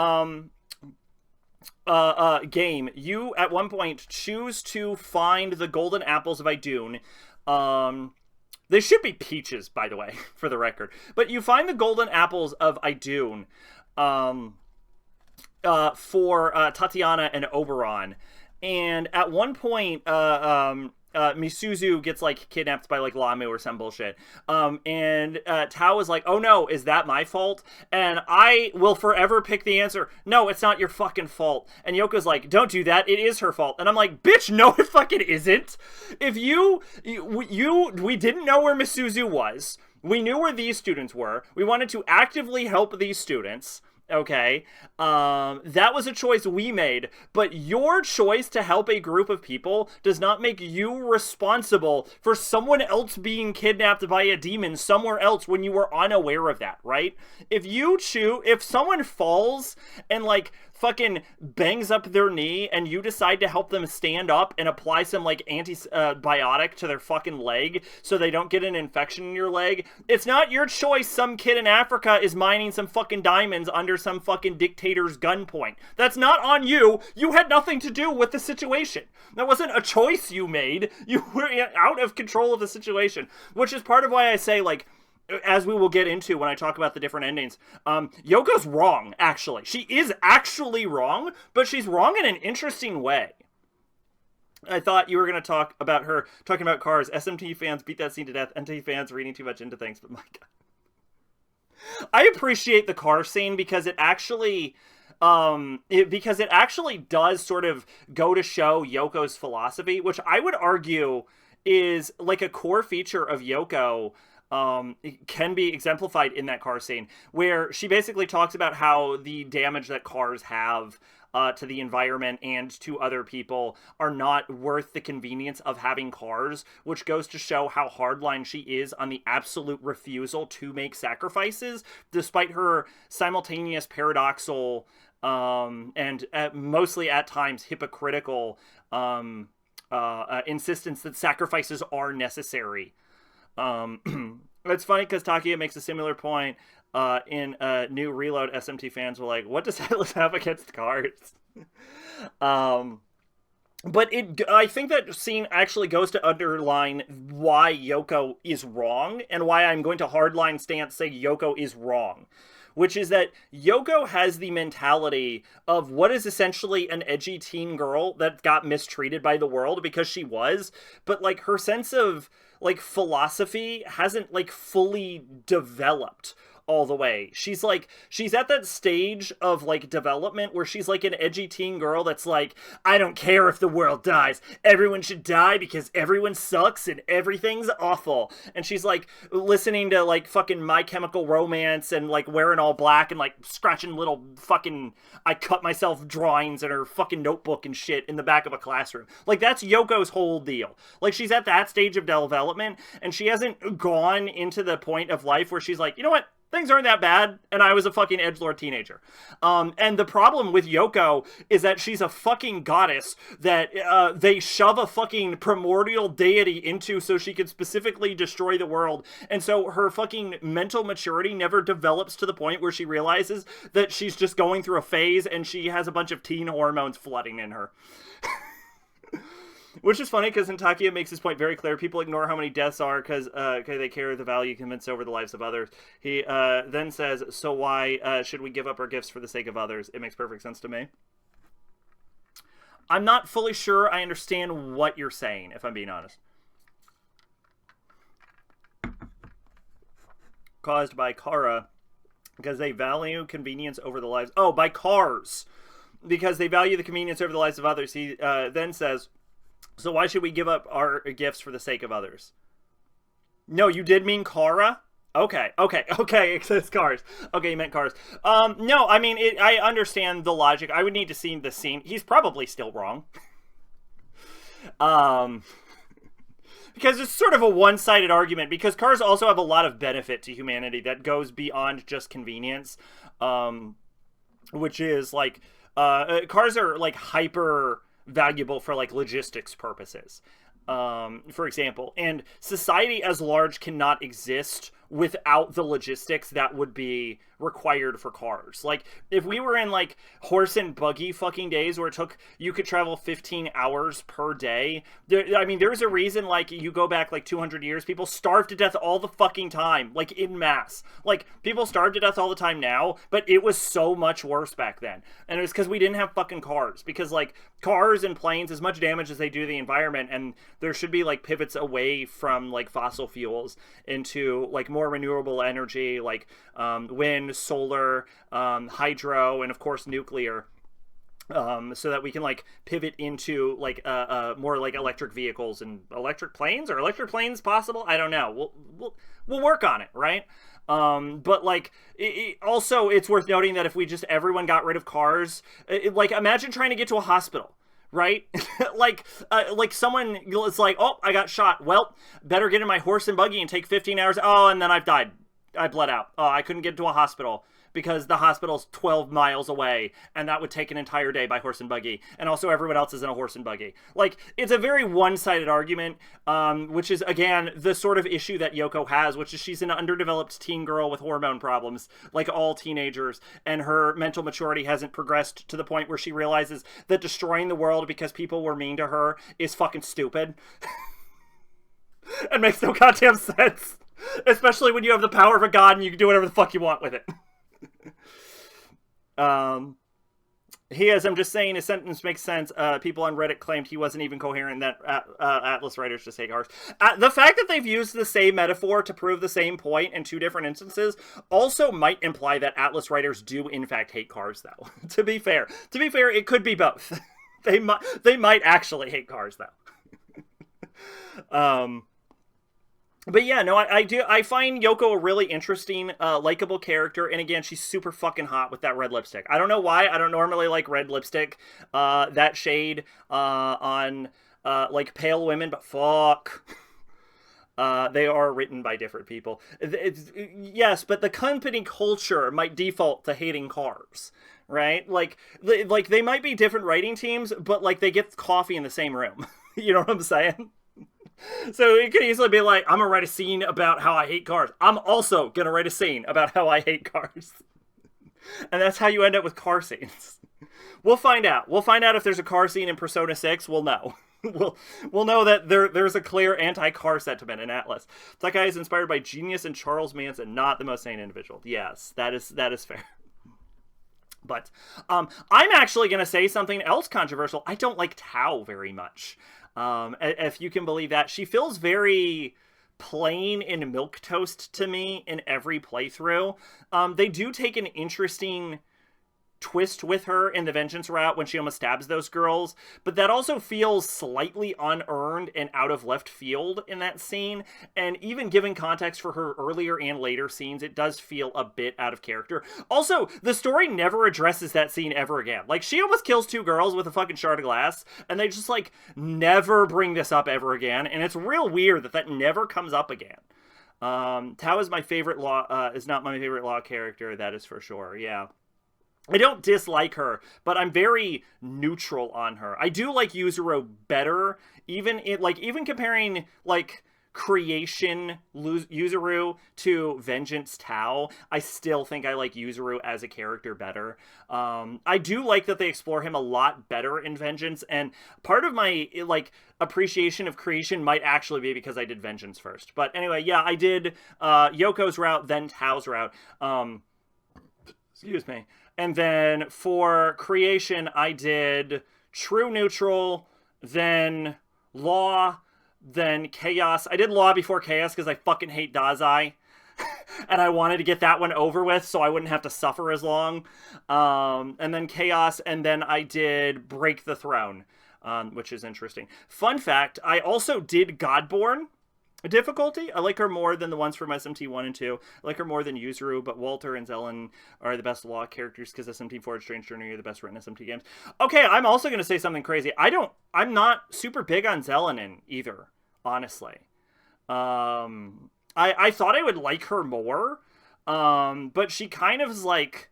game, you at one point choose to find the golden apples of Idun. They should be peaches, by the way, for the record. But you find the golden apples of Idun for Tatiana and Oberon. And at one point, Misuzu gets, like, kidnapped by, like, Lamu or some bullshit. And Tao is like, oh no, is that my fault? And I will forever pick the answer, no, it's not your fucking fault. And Yoko's like, don't do that, it is her fault. And I'm like, bitch, no, it fucking isn't. If we didn't know where Misuzu was. We knew where these students were. We wanted to actively help these students. Okay, that was a choice we made, but your choice to help a group of people does not make you responsible for someone else being kidnapped by a demon somewhere else when you were unaware of that, right? If someone falls and, like, fucking bangs up their knee and you decide to help them stand up and apply some, like, antibiotic to their fucking leg so they don't get an infection in your leg, it's not your choice some kid in Africa is mining some fucking diamonds under some fucking dictator's gunpoint. That's not on you. You had nothing to do with the situation. That wasn't a choice you made. You were out of control of the situation, which is part of why I say, like, as we will get into when I talk about the different endings, Yoko's wrong, actually. She is actually wrong, but she's wrong in an interesting way. I thought you were going to talk about her talking about cars. SMT fans beat that scene to death. NT fans reading too much into things, but my God. I appreciate the car scene because it actually... because it actually does sort of go to show Yoko's philosophy, which I would argue is, like, a core feature of Yoko. It can be exemplified in that car scene where she basically talks about how the damage that cars have to the environment and to other people are not worth the convenience of having cars, which goes to show how hardline she is on the absolute refusal to make sacrifices, despite her simultaneous paradoxical and mostly at times hypocritical insistence that sacrifices are necessary. It's funny because Takia makes a similar point in New Reload. SMT fans were like, what does Atlas have against cars? But I think that scene actually goes to underline why Yoko is wrong and why I'm going to hardline stance say Yoko is wrong. Which is that Yoko has the mentality of what is essentially an edgy teen girl that got mistreated by the world because she was, but, like, her sense of, like, philosophy hasn't, like, fully developed all the way. She's at that stage of, like, development where she's like an edgy teen girl that's like, I don't care if the world dies. Everyone should die because everyone sucks and everything's awful. And she's, like, listening to, like, fucking My Chemical Romance and, like, wearing all black and, like, scratching little fucking I cut myself drawings in her fucking notebook and shit in the back of a classroom. Like, that's Yoko's whole deal. Like, she's at that stage of development and she hasn't gone into the point of life where she's like, you know what? Things aren't that bad, and I was a fucking edgelord teenager. And the problem with Yoko is that she's a fucking goddess that they shove a fucking primordial deity into so she can specifically destroy the world. And so her fucking mental maturity never develops to the point where she realizes that she's just going through a phase and she has a bunch of teen hormones flooding in her. Which is funny because Takia makes this point very clear. People ignore how many deaths are because they care the value convinced over the lives of others. He then says, so why should we give up our gifts for the sake of others? It makes perfect sense to me. I'm not fully sure I understand what you're saying, if I'm being honest. Caused by Kara because they value convenience over the lives... Oh, by cars. Because they value the convenience over the lives of others. He then says... So why should we give up our gifts for the sake of others? No, you did mean Kara? Okay, it says cars. Okay, you meant cars. No, I mean, I understand the logic. I would need to see the scene. He's probably still wrong. Because it's sort of a one-sided argument, because cars also have a lot of benefit to humanity that goes beyond just convenience. Which is, like, cars are, like, hyper... valuable for, like, logistics purposes. for example. And society as large cannot exist without the logistics that would be required for cars. Like, if we were in, like, horse and buggy fucking days where you could travel 15 hours per day, there's a reason, like, you go back, like, 200 years, people starve to death all the fucking time, like, in mass. Like, people starve to death all the time now, but it was so much worse back then. And it was because we didn't have fucking cars. Because, like, cars and planes, as much damage as they do the environment, and there should be, like, pivots away from, like, fossil fuels into, like, more renewable energy, like wind, solar, hydro, and of course nuclear, so that we can, like, pivot into, like, more, like, electric vehicles and electric planes. Or electric planes possible? I don't know. We'll work on it, right? But, like, also it's worth noting that if we just everyone got rid of cars, like, imagine trying to get to a hospital. Right? like someone is like, oh, I got shot. Well, better get in my horse and buggy and take 15 hours. Oh, and then I've died. I bled out. Oh, I couldn't get to a hospital because the hospital's 12 miles away, and that would take an entire day by horse and buggy. And also everyone else is in a horse and buggy. Like, it's a very one-sided argument, which is, again, the sort of issue that Yoko has, which is she's an underdeveloped teen girl with hormone problems, like all teenagers, and her mental maturity hasn't progressed to the point where she realizes that destroying the world because people were mean to her is fucking stupid. It makes no goddamn sense. Especially when you have the power of a god and you can do whatever the fuck you want with it. I'm just saying, his sentence makes sense. People on Reddit claimed he wasn't even coherent, that Atlas writers just hate cars. The fact that they've used the same metaphor to prove the same point in two different instances also might imply that Atlas writers do in fact hate cars, though. To be fair, it could be both. They might actually hate cars, though. But yeah, no, I find Yoko a really interesting, likable character, and again, she's super fucking hot with that red lipstick. I don't know why, I don't normally like red lipstick, that shade, on, like, pale women, but fuck. They are written by different people. Yes, but the company culture might default to hating cars, right? Like, they might be different writing teams, but, like, they get coffee in the same room. You know what I'm saying? So it could easily be like, I'm gonna write a scene about how I hate cars. I'm also gonna write a scene about how I hate cars. And that's how you end up with car scenes. We'll find out. We'll find out if there's a car scene in Persona 6. We'll know. We'll know that there's a clear anti-car sentiment in Atlas. That guy is inspired by genius and Charles Manson, not the most sane individual. Yes, that is fair. But I'm actually gonna say something else controversial. I don't like Tao very much. If you can believe that. She feels very plain and milquetoast to me in every playthrough. They do take an interesting twist with her in the vengeance route when she almost stabs those girls, but that also feels slightly unearned and out of left field in that scene, and even given context for her earlier and later scenes, it does feel a bit out of character. Also, the story never addresses that scene ever again. Like, she almost kills two girls with a fucking shard of glass, and they just, like, never bring this up ever again, and it's real weird that never comes up again. Tao is my favorite law, is not my favorite law character, that is for sure, yeah. I don't dislike her, but I'm very neutral on her. I do like Yuzuru better, even comparing, like, Creation Yuzuru to Vengeance Tao. I still think I like Yuzuru as a character better. I do like that they explore him a lot better in Vengeance, and part of my, like, appreciation of Creation might actually be because I did Vengeance first. But anyway, yeah, I did Yoko's route, then Tao's route. Excuse me. And then for Creation, I did True Neutral, then Law, then Chaos. I did Law before Chaos because I fucking hate Dazai. And I wanted to get that one over with so I wouldn't have to suffer as long. And then Chaos, and then I did Break the Throne, which is interesting. Fun fact, I also did Godborn difficulty. I like her more than the ones from SMT 1 and 2. I like her more than Yuzuru, but Walter and Zelen are the best law characters because SMT 4 and Strange Journey are the best written SMT games. Okay, I'm also going to say something crazy. I'm not super big on Zelenin either, honestly. I thought I would like her more, but she kind of is like,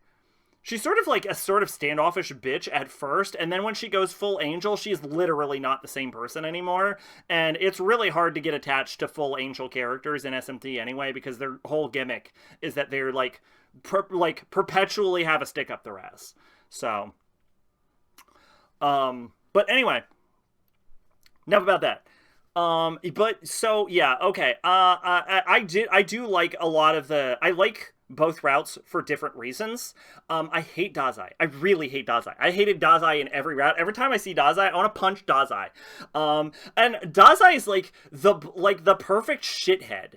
she's sort of like a sort of standoffish bitch at first, and then when she goes full angel, she's literally not the same person anymore, and it's really hard to get attached to full angel characters in SMT anyway, because their whole gimmick is that they're like perpetually have a stick up their ass. So but anyway, enough about that. But so yeah, okay. I do like a lot of I like both routes for different reasons. I hate Dazai. I really hate Dazai. I hated Dazai in every route. Every time I see Dazai, I want to punch Dazai. And Dazai is like the perfect shithead.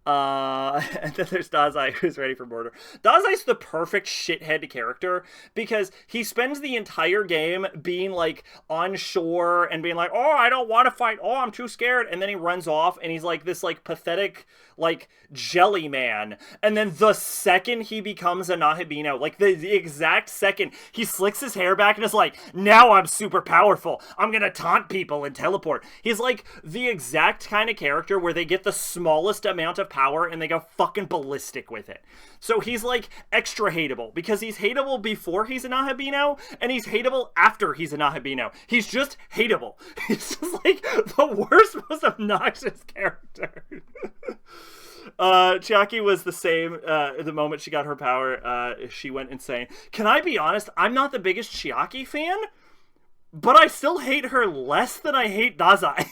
And then there's Dazai, who's ready for murder. Dazai's the perfect shithead character because he spends the entire game being like on shore and being like, oh, I don't want to fight, oh, I'm too scared, and then he runs off and he's like this like pathetic like jelly man, and then the second he becomes a Nahabino, like the exact second he slicks his hair back and is like, now I'm super powerful, I'm gonna taunt people and teleport. He's like the exact kind of character where they get the smallest amount of power and they go fucking ballistic with it. So he's like extra hateable because he's hateable before he's a Nahabino and he's hateable after he's a Nahabino. He's just hateable. He's just like the worst, most obnoxious character. Chiaki was the same. The moment she got her power, she went insane. Can I be honest? I'm not the biggest Chiaki fan, but I still hate her less than I hate Dazai.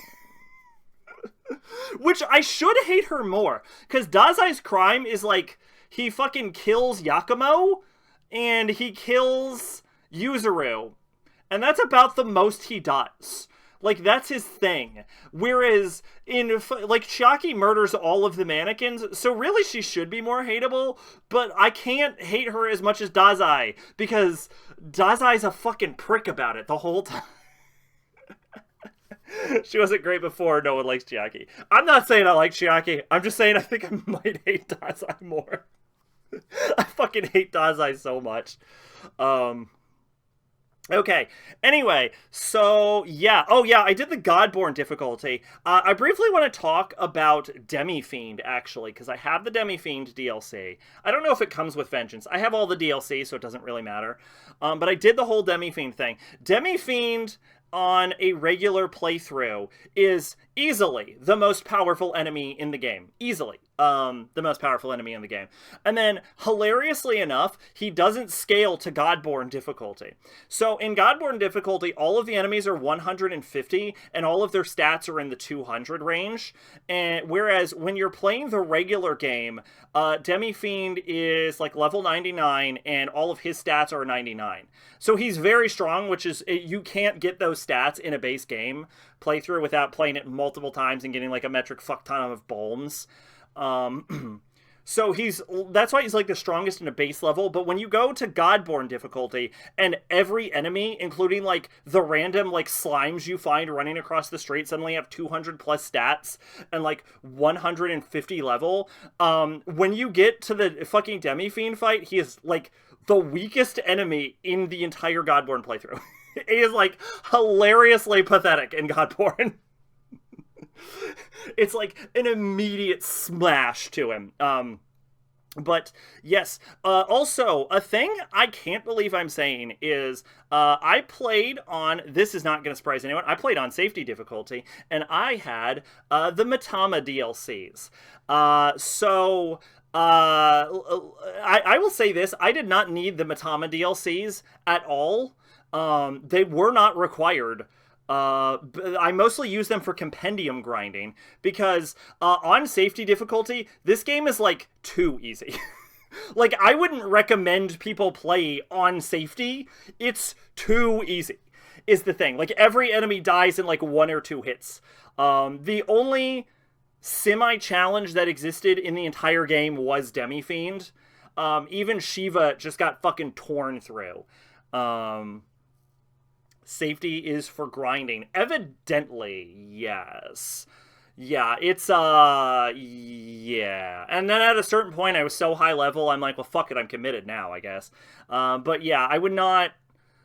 Which I should hate her more, because Dazai's crime is like, he fucking kills Yakumo, and he kills Yuzuru, and that's about the most he does. Like, that's his thing. Whereas, like, Chiaki murders all of the mannequins, so really she should be more hateable, but I can't hate her as much as Dazai, because Dazai's a fucking prick about it the whole time. She wasn't great before, no one likes Chiaki. I'm not saying I like Chiaki, I'm just saying I think I might hate Dazai more. I fucking hate Dazai so much. Okay, anyway, so yeah. Oh yeah, I did the Godborn difficulty. I briefly want to talk about Demi-Fiend, actually, because I have the Demi-Fiend DLC. I don't know if it comes with Vengeance. I have all the DLC, so it doesn't really matter. But I did the whole Demi-Fiend thing. Demi-Fiend on a regular playthrough is easily the most powerful enemy in the game. Easily. The most powerful enemy in the game. And then, hilariously enough, he doesn't scale to Godborn difficulty. So, in Godborn difficulty, all of the enemies are 150, and all of their stats are in the 200 range. And whereas, when you're playing the regular game, Demi-Fiend is, like, level 99, and all of his stats are 99. So, he's very strong, which is, you can't get those stats in a base game playthrough without playing it multiple times and getting, like, a metric fuck ton of bombs. So that's why he's like the strongest in a base level, but when you go to Godborn difficulty, and every enemy, including like the random like slimes you find running across the street, suddenly have 200 plus stats and like 150 level, when you get to the fucking Demi-Fiend fight, he is like the weakest enemy in the entire Godborn playthrough. He is like hilariously pathetic in Godborn. It's like an immediate smash to him. But yes, also a thing I can't believe I'm saying is I played on, this is not going to surprise anyone, I played on safety difficulty, and I had the Mitama DLCs. I will say this, I did not need the Mitama DLCs at all. They were not required. I mostly use them for compendium grinding, because on safety difficulty, this game is like too easy. Like, I wouldn't recommend people play on safety. It's too easy, is the thing. Like, every enemy dies in like 1 or 2 hits. The only semi-challenge that existed in the entire game was Demi-Fiend. Even Shiva just got fucking torn through. Safety is for grinding. Evidently, yes. Yeah, it's, yeah. And then at a certain point, I was so high level, I'm like, well, fuck it, I'm committed now, I guess. But yeah, I would not,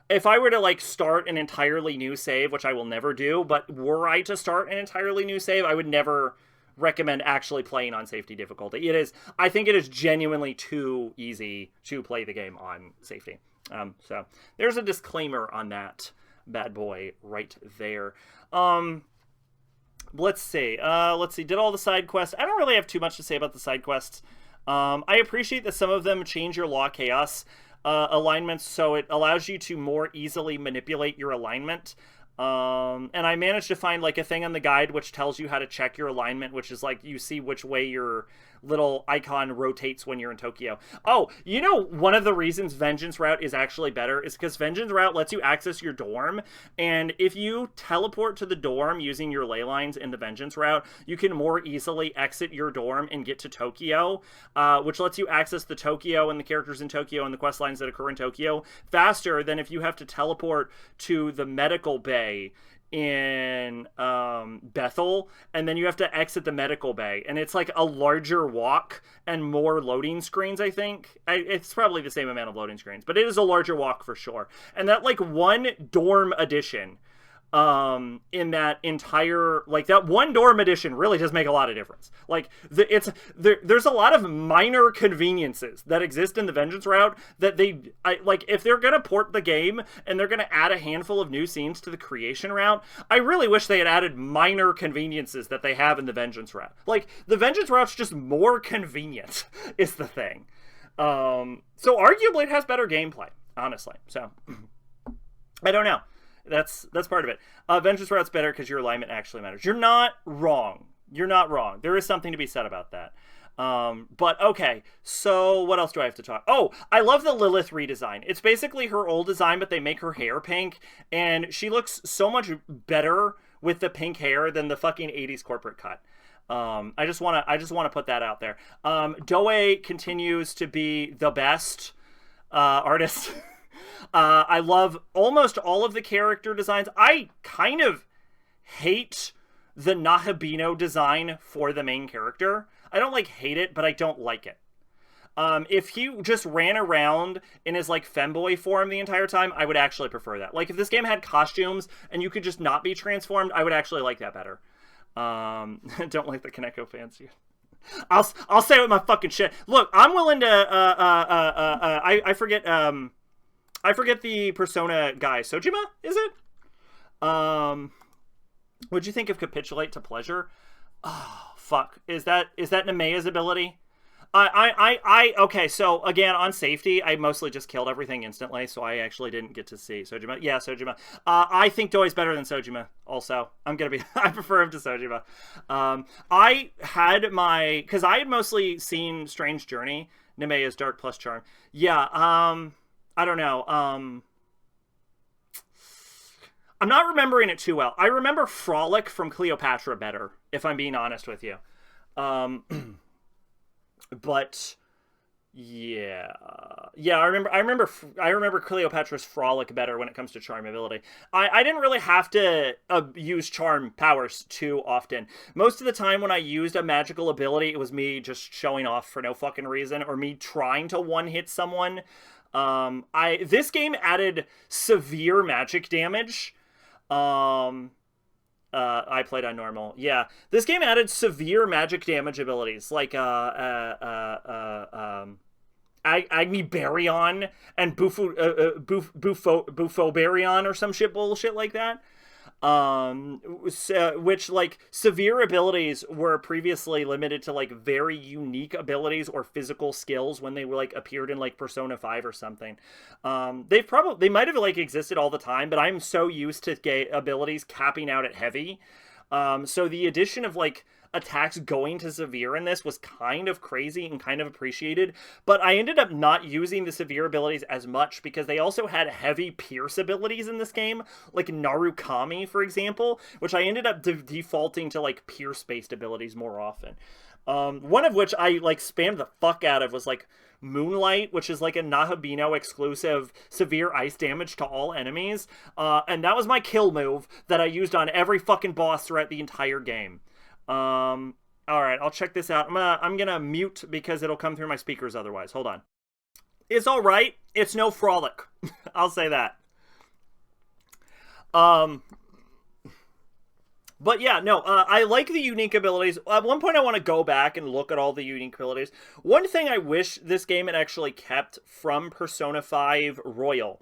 if I were to, like, start an entirely new save, which I will never do, but were I to start an entirely new save, I would never recommend actually playing on safety difficulty. I think it is genuinely too easy to play the game on safety. So there's a disclaimer on that bad boy right there. Let's see. Did all the side quests? I don't really have too much to say about the side quests. I appreciate that some of them change your law chaos alignments, so it allows you to more easily manipulate your alignment. And I managed to find like a thing on the guide which tells you how to check your alignment, which is like you see which way your little icon rotates when you're in Tokyo. Oh, you know, one of the reasons Vengeance Route is actually better is because Vengeance Route lets you access your dorm, and if you teleport to the dorm using your ley lines in the Vengeance Route, you can more easily exit your dorm and get to Tokyo, which lets you access the Tokyo and the characters in Tokyo and the quest lines that occur in Tokyo faster than if you have to teleport to the medical bay in Bethel, and then you have to exit the medical bay, and it's like a larger walk and more loading screens. I think it's probably the same amount of loading screens, but it is a larger walk for sure. And that like one dorm edition in that entire, like that one dorm edition really does make a lot of difference. Like there's a lot of minor conveniences that exist in the Vengeance Route that like if they're gonna port the game and they're gonna add a handful of new scenes to the Creation Route, I really wish they had added minor conveniences that they have in the Vengeance Route. Like the Vengeance Route's just more convenient is the thing. So arguably it has better gameplay, honestly. So I don't know. That's part of it. Vengeance Route's better because your alignment actually matters. You're not wrong. You're not wrong. There is something to be said about that. But okay, so what else do I have to talk? Oh, I love the Lilith redesign. It's basically her old design, but they make her hair pink, and she looks so much better with the pink hair than the fucking 80s corporate cut. I just want to put that out there. Doe continues to be the best artist. I love almost all of the character designs. I kind of hate the Nahabino design for the main character. I don't like hate it, but I don't like it. If he just ran around in his like femboy form the entire time, I would actually prefer that. Like if this game had costumes and you could just not be transformed, I would actually like that better. Don't like the Kaneko fans. I'll say it with my fucking shit. Look, I'm willing to I forget the Persona guy. Sojima, is it? What'd you think of Capitulate to Pleasure? Oh, fuck. Is that Nemea's ability? Okay, so again, on safety, I mostly just killed everything instantly, so I actually didn't get to see Sojima. Yeah, Sojima. I think Doi's better than Sojima, also. I prefer him to Sojima. Because I had mostly seen Strange Journey, Nemea's Dark plus Charm. Yeah, I don't know. I'm not remembering it too well. I remember Frolic from Cleopatra better, if I'm being honest with you. But yeah, I remember Cleopatra's Frolic better when it comes to charm ability. I didn't really have to use charm powers too often. Most of the time when I used a magical ability, it was me just showing off for no fucking reason, or me trying to one-hit someone. This game added severe magic damage. I played on normal. Yeah, this game added severe magic damage abilities like Agni-Baryon and Bufo-Baryon or some shit bullshit like that. Which like severe abilities were previously limited to like very unique abilities or physical skills when they were like appeared in like Persona 5 or something. They might have like existed all the time, but I'm so used to abilities capping out at heavy. So the addition of like attacks going to severe in this was kind of crazy and kind of appreciated, but I ended up not using the severe abilities as much because they also had heavy pierce abilities in this game, like Narukami, for example, which I ended up defaulting to like pierce-based abilities more often. One of which I like spammed the fuck out of was like Moonlight, which is like a Nahabino exclusive severe ice damage to all enemies, and that was my kill move that I used on every fucking boss throughout the entire game. All right, I'll check this out. I'm gonna mute because it'll come through my speakers otherwise. Hold on. It's all right. It's no Frolic. I'll say that. But yeah, no, I like the unique abilities. At one point, I want to go back and look at all the unique abilities. One thing I wish this game had actually kept from Persona 5 Royal,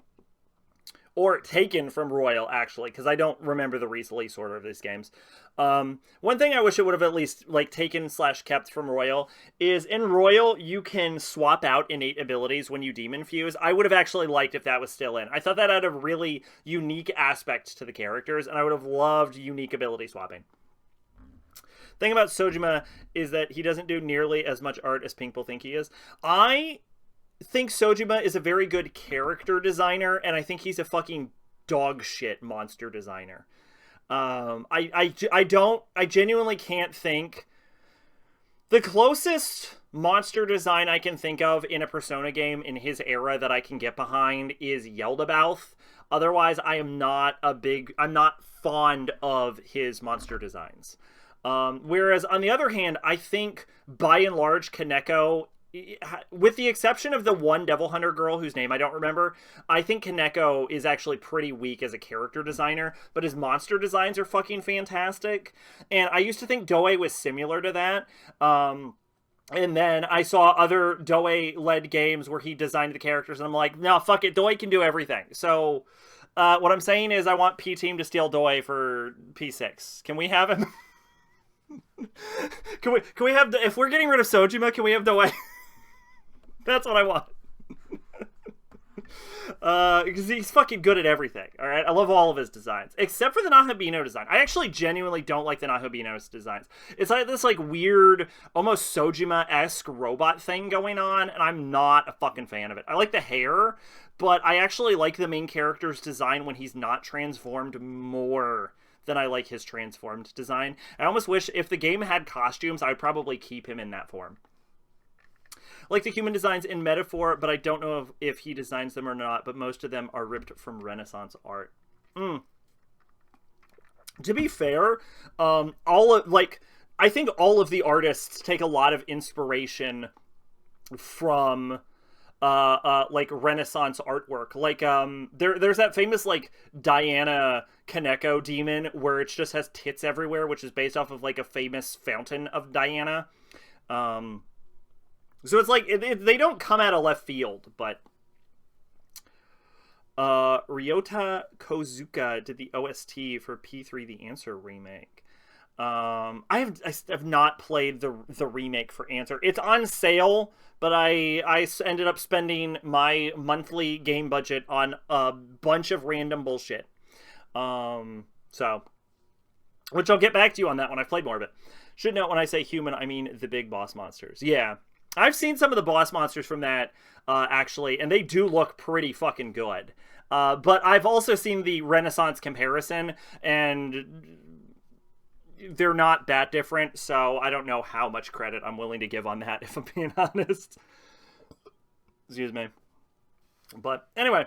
or taken from Royal, actually, because I don't remember the release order of these games. One thing I wish it would have at least like taken / kept from Royal is in Royal you can swap out innate abilities when you demon fuse. I would have actually liked if that was still in. I thought that had a really unique aspect to the characters, and I would have loved unique ability swapping. Thing about Sojima is that he doesn't do nearly as much art as people think he is. I think Sojima is a very good character designer, and I think he's a fucking dog shit monster designer. I genuinely can't think. The closest monster design I can think of in a Persona game in his era that I can get behind is Yeldabaoth. Otherwise, I'm not fond of his monster designs. Whereas on the other hand, I think by and large Kaneko, with the exception of the one Devil Hunter girl whose name I don't remember, I think Kaneko is actually pretty weak as a character designer, but his monster designs are fucking fantastic. And I used to think Doe was similar to that. And then I saw other Doe-led games where he designed the characters, and I'm like, no, fuck it, Doe can do everything. So what I'm saying is I want P-Team to steal Doe for P6. Can we have him? Can we have, if we're getting rid of Sojima, can we have Doe? That's what I want. Because he's fucking good at everything, alright? I love all of his designs. Except for the Nahabino design. I actually genuinely don't like the Nahabino's designs. It's like this like weird, almost Sojima-esque robot thing going on, and I'm not a fucking fan of it. I like the hair, but I actually like the main character's design when he's not transformed more than I like his transformed design. I almost wish if the game had costumes, I would probably keep him in that form. Like the human designs in Metaphor, but I don't know if he designs them or not, but most of them are ripped from Renaissance art. To be fair, I think all of the artists take a lot of inspiration from like Renaissance artwork. Like there's that famous like Diana Kaneko demon where it just has tits everywhere, which is based off of like a famous fountain of Diana. So it's like, they don't come out of left field, but Ryota Kozuka did the OST for P3 The Answer remake. I have not played the remake for Answer. It's on sale, but I ended up spending my monthly game budget on a bunch of random bullshit. So, which I'll get back to you on that when I've played more of it. Should note when I say human, I mean the big boss monsters. Yeah. I've seen some of the boss monsters from that, actually, and they do look pretty fucking good. But I've also seen the Renaissance comparison, and they're not that different, so I don't know how much credit I'm willing to give on that, if I'm being honest. Excuse me. But anyway.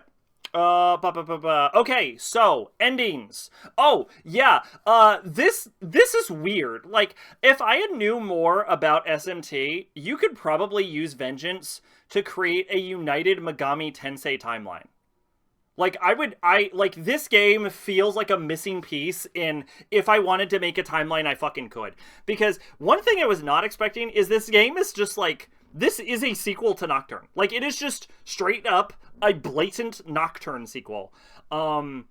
Okay, so endings. Oh, yeah. This is weird. Like, if I had knew more about SMT, you could probably use Vengeance to create a united Megami Tensei timeline. Like, like, this game feels like a missing piece in, if I wanted to make a timeline, I fucking could. Because one thing I was not expecting is this game is just, like, this is a sequel to Nocturne. Like, it is just straight up a blatant Nocturne sequel. And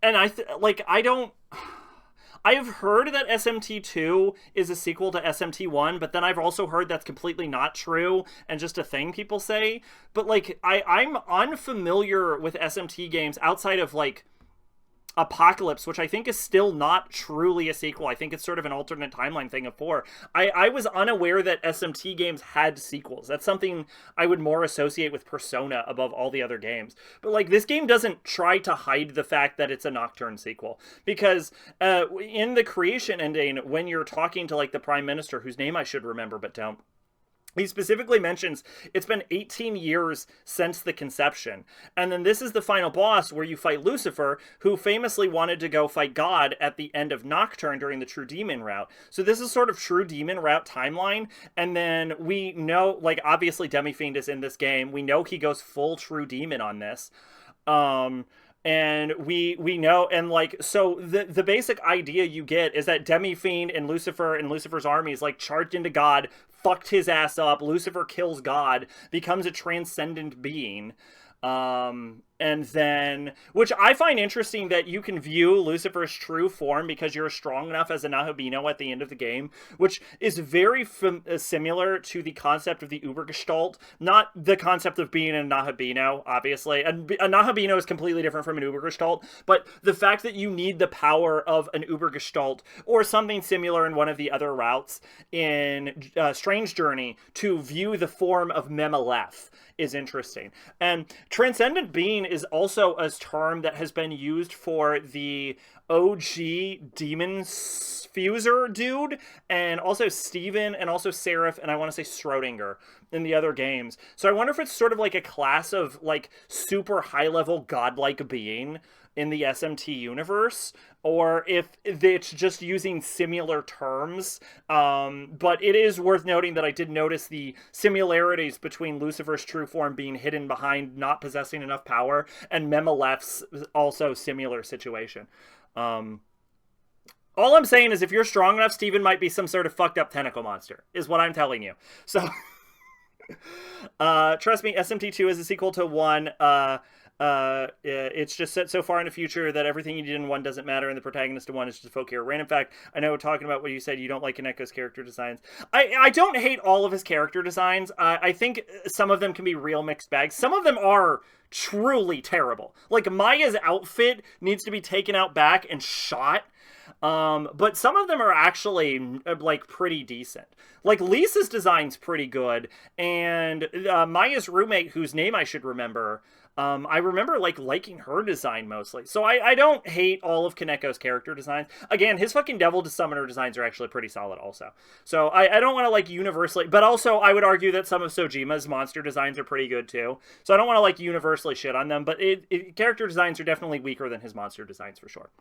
I've heard that SMT2 is a sequel to SMT1, but then I've also heard that's completely not true and just a thing people say. But, like, I'm unfamiliar with SMT games outside of, like, Apocalypse, which I think is still not truly a sequel. I think it's sort of an alternate timeline thing of 4. I was unaware that SMT games had sequels. That's something I would more associate with Persona above all the other games. But, like, this game doesn't try to hide the fact that it's a Nocturne sequel. Because in the creation ending, when you're talking to, like, the Prime Minister, whose name I should remember but don't, he specifically mentions it's been 18 years since the conception. And then this is the final boss where you fight Lucifer, who famously wanted to go fight God at the end of Nocturne during the True Demon route. So this is sort of True Demon route timeline. And then we know, like, obviously Demi-Fiend is in this game. We know he goes full True Demon on this. And we know, and like, so the basic idea you get is that Demi-Fiend and Lucifer and Lucifer's armies like charged into God, fucked his ass up. Lucifer kills God, becomes a transcendent being. And then, which I find interesting, that you can view Lucifer's true form because you're strong enough as a Nahabino at the end of the game, which is very similar to the concept of the Ubergestalt. Not the concept of being a Nahabino, obviously. A Nahabino is completely different from an Ubergestalt, but the fact that you need the power of an Ubergestalt or something similar in one of the other routes in Strange Journey to view the form of Memeleth is interesting. And Transcendent Being is also a term that has been used for the OG Demon Fuser dude, and also Steven, and also Seraph, and I want to say Schrodinger in the other games. So I wonder if it's sort of like a class of like super high-level godlike being in the SMT universe, or if it's just using similar terms. But it is worth noting that I did notice the similarities between Lucifer's true form being hidden behind not possessing enough power, and Memeleth's also similar situation. All I'm saying is if you're strong enough, Steven might be some sort of fucked up tentacle monster, is what I'm telling you. So, trust me, SMT2 is a sequel to 1. It's just set so far in the future that everything you did in 1 doesn't matter, and the protagonist of 1 is just a folk hero. Random fact, I know talking about what you said, you don't like Kaneko's character designs. I don't hate all of his character designs. I think some of them can be real mixed bags. Some of them are truly terrible. Like, Maya's outfit needs to be taken out back and shot. But some of them are actually, like, pretty decent. Like, Lisa's design's pretty good, and Maya's roommate, whose name I should remember, I remember, like, liking her design mostly. So I don't hate all of Kaneko's character designs. Again, his fucking Devil Summoner designs are actually pretty solid also. So I don't want to, like, universally... But also, I would argue that some of Sojima's monster designs are pretty good, too. So I don't want to, like, universally shit on them, but character designs are definitely weaker than his monster designs, for sure.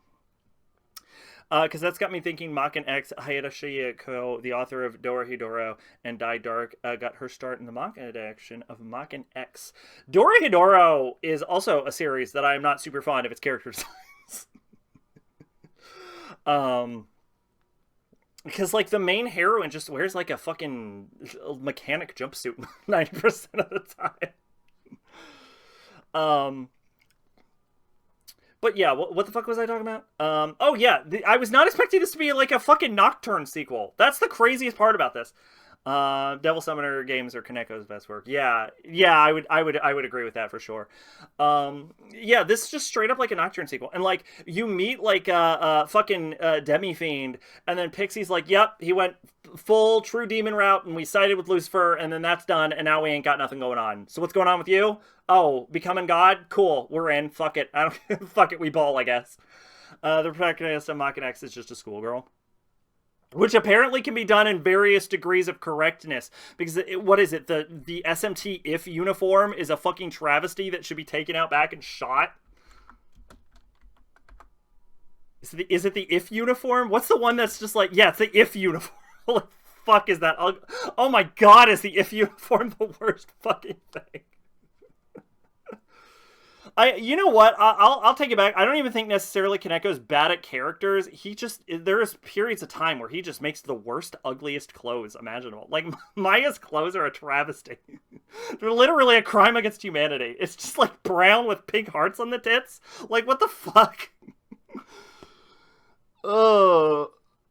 Because that's got me thinking Maken X, Hayata Shieko, the author of Dorohedoro and Die Dark, got her start in the manga adaptation of Maken X. Dorohedoro is also a series that I am not super fond of its character designs. Because, like, the main heroine just wears, like, a fucking mechanic jumpsuit 90% of the time. But yeah, what the fuck was I talking about? Oh yeah, I was not expecting this to be like a fucking Nocturne sequel. That's the craziest part about this. Devil Summoner games are Kaneko's best work. Yeah, I would agree with that for sure. Yeah, this is just straight up like a Nocturne sequel, and like you meet like a fucking Demi-Fiend, and then Pixie's like, yep, he went full true demon route, and we sided with Lucifer, and then that's done, and now we ain't got nothing going on. So what's going on with you? Oh, becoming God? Cool, we're in. Fuck it. I don't. Fuck it. We ball, I guess. The protagonist of Maken X is just a schoolgirl, which apparently can be done in various degrees of correctness. Because what is it? The SMT if uniform is a fucking travesty that should be taken out back and shot. Is it the if uniform? What's the one that's just like, yeah, it's the if uniform. What the fuck is that? Oh my god, is the if uniform the worst fucking thing? You know what? I'll take it back. I don't even think necessarily Kaneko's bad at characters. There's periods of time where he just makes the worst, ugliest clothes imaginable. Like, Maya's clothes are a travesty. They're literally a crime against humanity. It's just like brown with pink hearts on the tits. Like, what the fuck?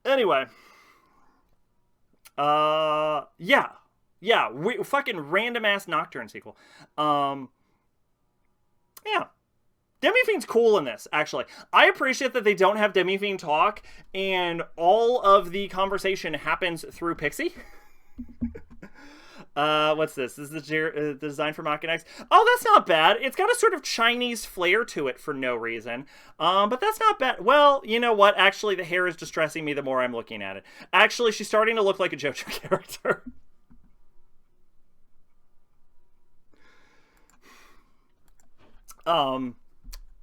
Anyway. Yeah. Fucking random ass Nocturne sequel. Yeah. Demi-Fiend's cool in this, actually. I appreciate that they don't have Demi-Fiend talk, and all of the conversation happens through Pixie. What's this? This is the design for Maken X. Oh, that's not bad. It's got a sort of Chinese flair to it for no reason. But that's not bad. Well, you know what? Actually, the hair is distressing me the more I'm looking at it. Actually, she's starting to look like a JoJo character.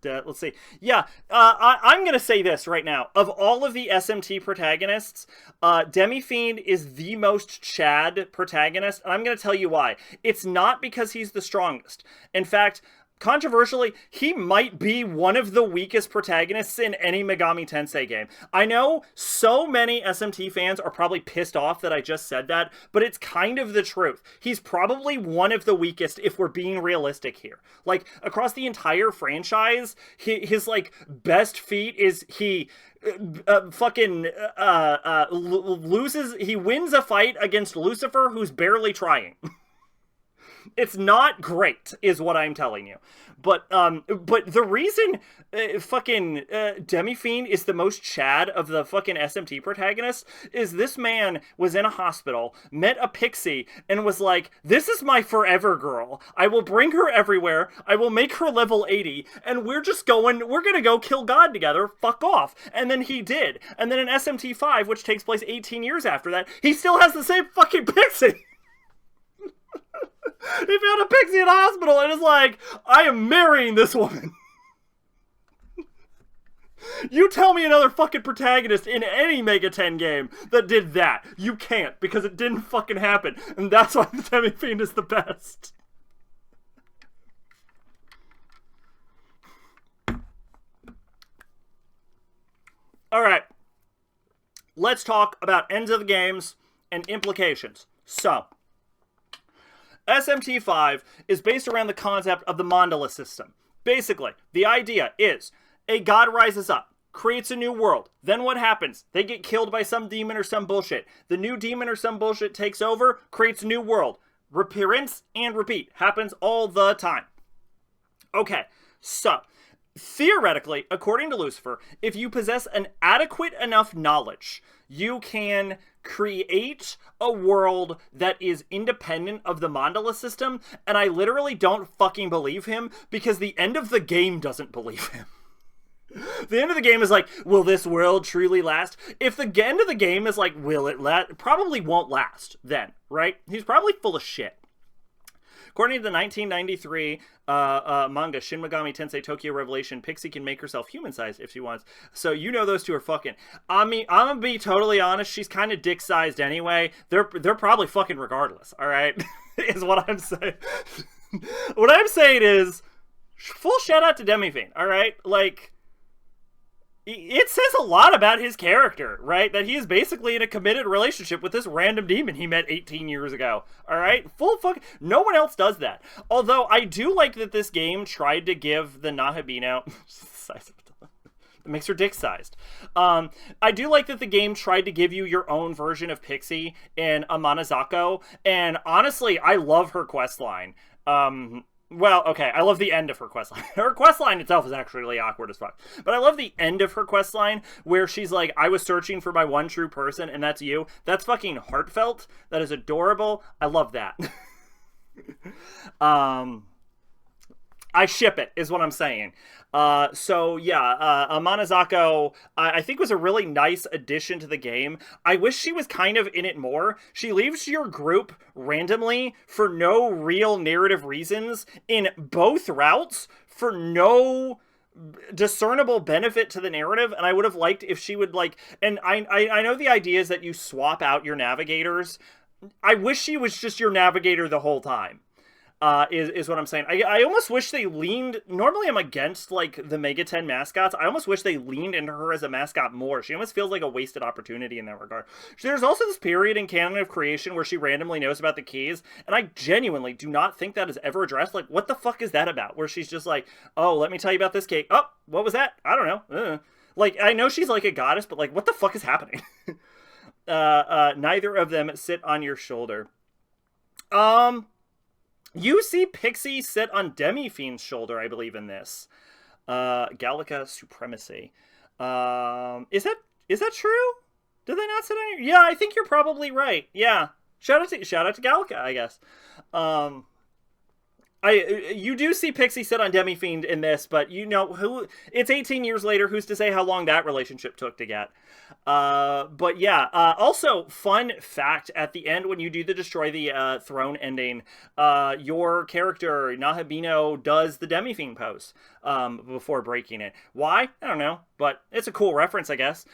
Let's see. Yeah, I'm going to say this right now. Of all of the SMT protagonists, Demi-Fiend is the most Chad protagonist, and I'm going to tell you why. It's not because he's the strongest. In fact, controversially, he might be one of the weakest protagonists in any Megami Tensei game. I know so many SMT fans are probably pissed off that I just said that, but it's kind of the truth. He's probably one of the weakest if we're being realistic here. Like, across the entire franchise, his like, best feat is he loses, he wins a fight against Lucifer who's barely trying. It's not great, is what I'm telling you. But the reason Demi-Fiend is the most Chad of the fucking SMT protagonists is this man was in a hospital, met a pixie, and was like, this is my forever girl. I will bring her everywhere. I will make her level 80, and we're gonna go kill God together. Fuck off. And then he did. And then in SMT 5, which takes place 18 years after that, he still has the same fucking pixie. He found a pixie in a hospital and is like, I am marrying this woman. You tell me another fucking protagonist in any MegaTen game that did that. You can't, because it didn't fucking happen. And that's why the Demi-Fiend is the best. Alright. Let's talk about ends of the games and implications. So, SMT5 is based around the concept of the mandala system. Basically, the idea is a god rises up, creates a new world. Then what happens? They get killed by some demon or some bullshit. The new demon or some bullshit takes over, creates a new world. Rinse and repeat. Happens all the time. Okay, so theoretically, according to Lucifer, if you possess an adequate enough knowledge, you can create a world that is independent of the mandala system, and I literally don't fucking believe him, because the end of the game doesn't believe him. The end of the game is like, will this world truly last? If the end of the game is like, will it last? It probably won't last then, right? He's probably full of shit. According to the 1993 manga Shin Megami Tensei Tokyo Revelation, Pixie can make herself human-sized if she wants. So you know those two are fucking. I mean, I'm gonna be totally honest. She's kind of dick-sized anyway. They're probably fucking regardless. All right, is what I'm saying. What I'm saying is, full shout out to Demi-Fiend. All right, like, it says a lot about his character, right? That he is basically in a committed relationship with this random demon he met 18 years ago. All right? Full fuck. No one else does that. Although I do like that this game tried to give the Nahabino... It makes her dick sized. I do like that the game tried to give you your own version of Pixie in Amanazako. And honestly, I love her questline. Well, okay, I love the end of her questline. Her questline itself is actually really awkward as fuck. But I love the end of her questline where she's like, I was searching for my one true person, and that's you. That's fucking heartfelt. That is adorable. I love that. I ship it, is what I'm saying. So yeah, Amanazako, I think was a really nice addition to the game. I wish she was kind of in it more. She leaves your group randomly for no real narrative reasons in both routes for no discernible benefit to the narrative, and I would have liked if she would like, and I know the idea is that you swap out your navigators. I wish she was just your navigator the whole time. Is what I'm saying. I almost wish they leaned... Normally I'm against, like, the MegaTen mascots. I almost wish they leaned into her as a mascot more. She almost feels like a wasted opportunity in that regard. There's also this period in Canon of Creation where she randomly knows about the keys, and I genuinely do not think that is ever addressed. Like, what the fuck is that about? Where she's just like, oh, let me tell you about this cake. Oh, what was that? I don't know. Like, I know she's like a goddess, but, like, what the fuck is happening? Neither of them sit on your shoulder. You see Pixie sit on Demi-Fiend's shoulder, I believe, in this. Gallica Supremacy. Is that true? Did they not sit on your... Yeah, I think you're probably right. Yeah. Shout out to Gallica, I guess. You do see Pixie sit on Demi-Fiend in this, but you know, it's 18 years later, who's to say how long that relationship took to get. But yeah, also, fun fact, at the end, when you do the Destroy the Throne ending, your character, Nahabino, does the Demi-Fiend pose, before breaking it. Why? I don't know, but it's a cool reference, I guess.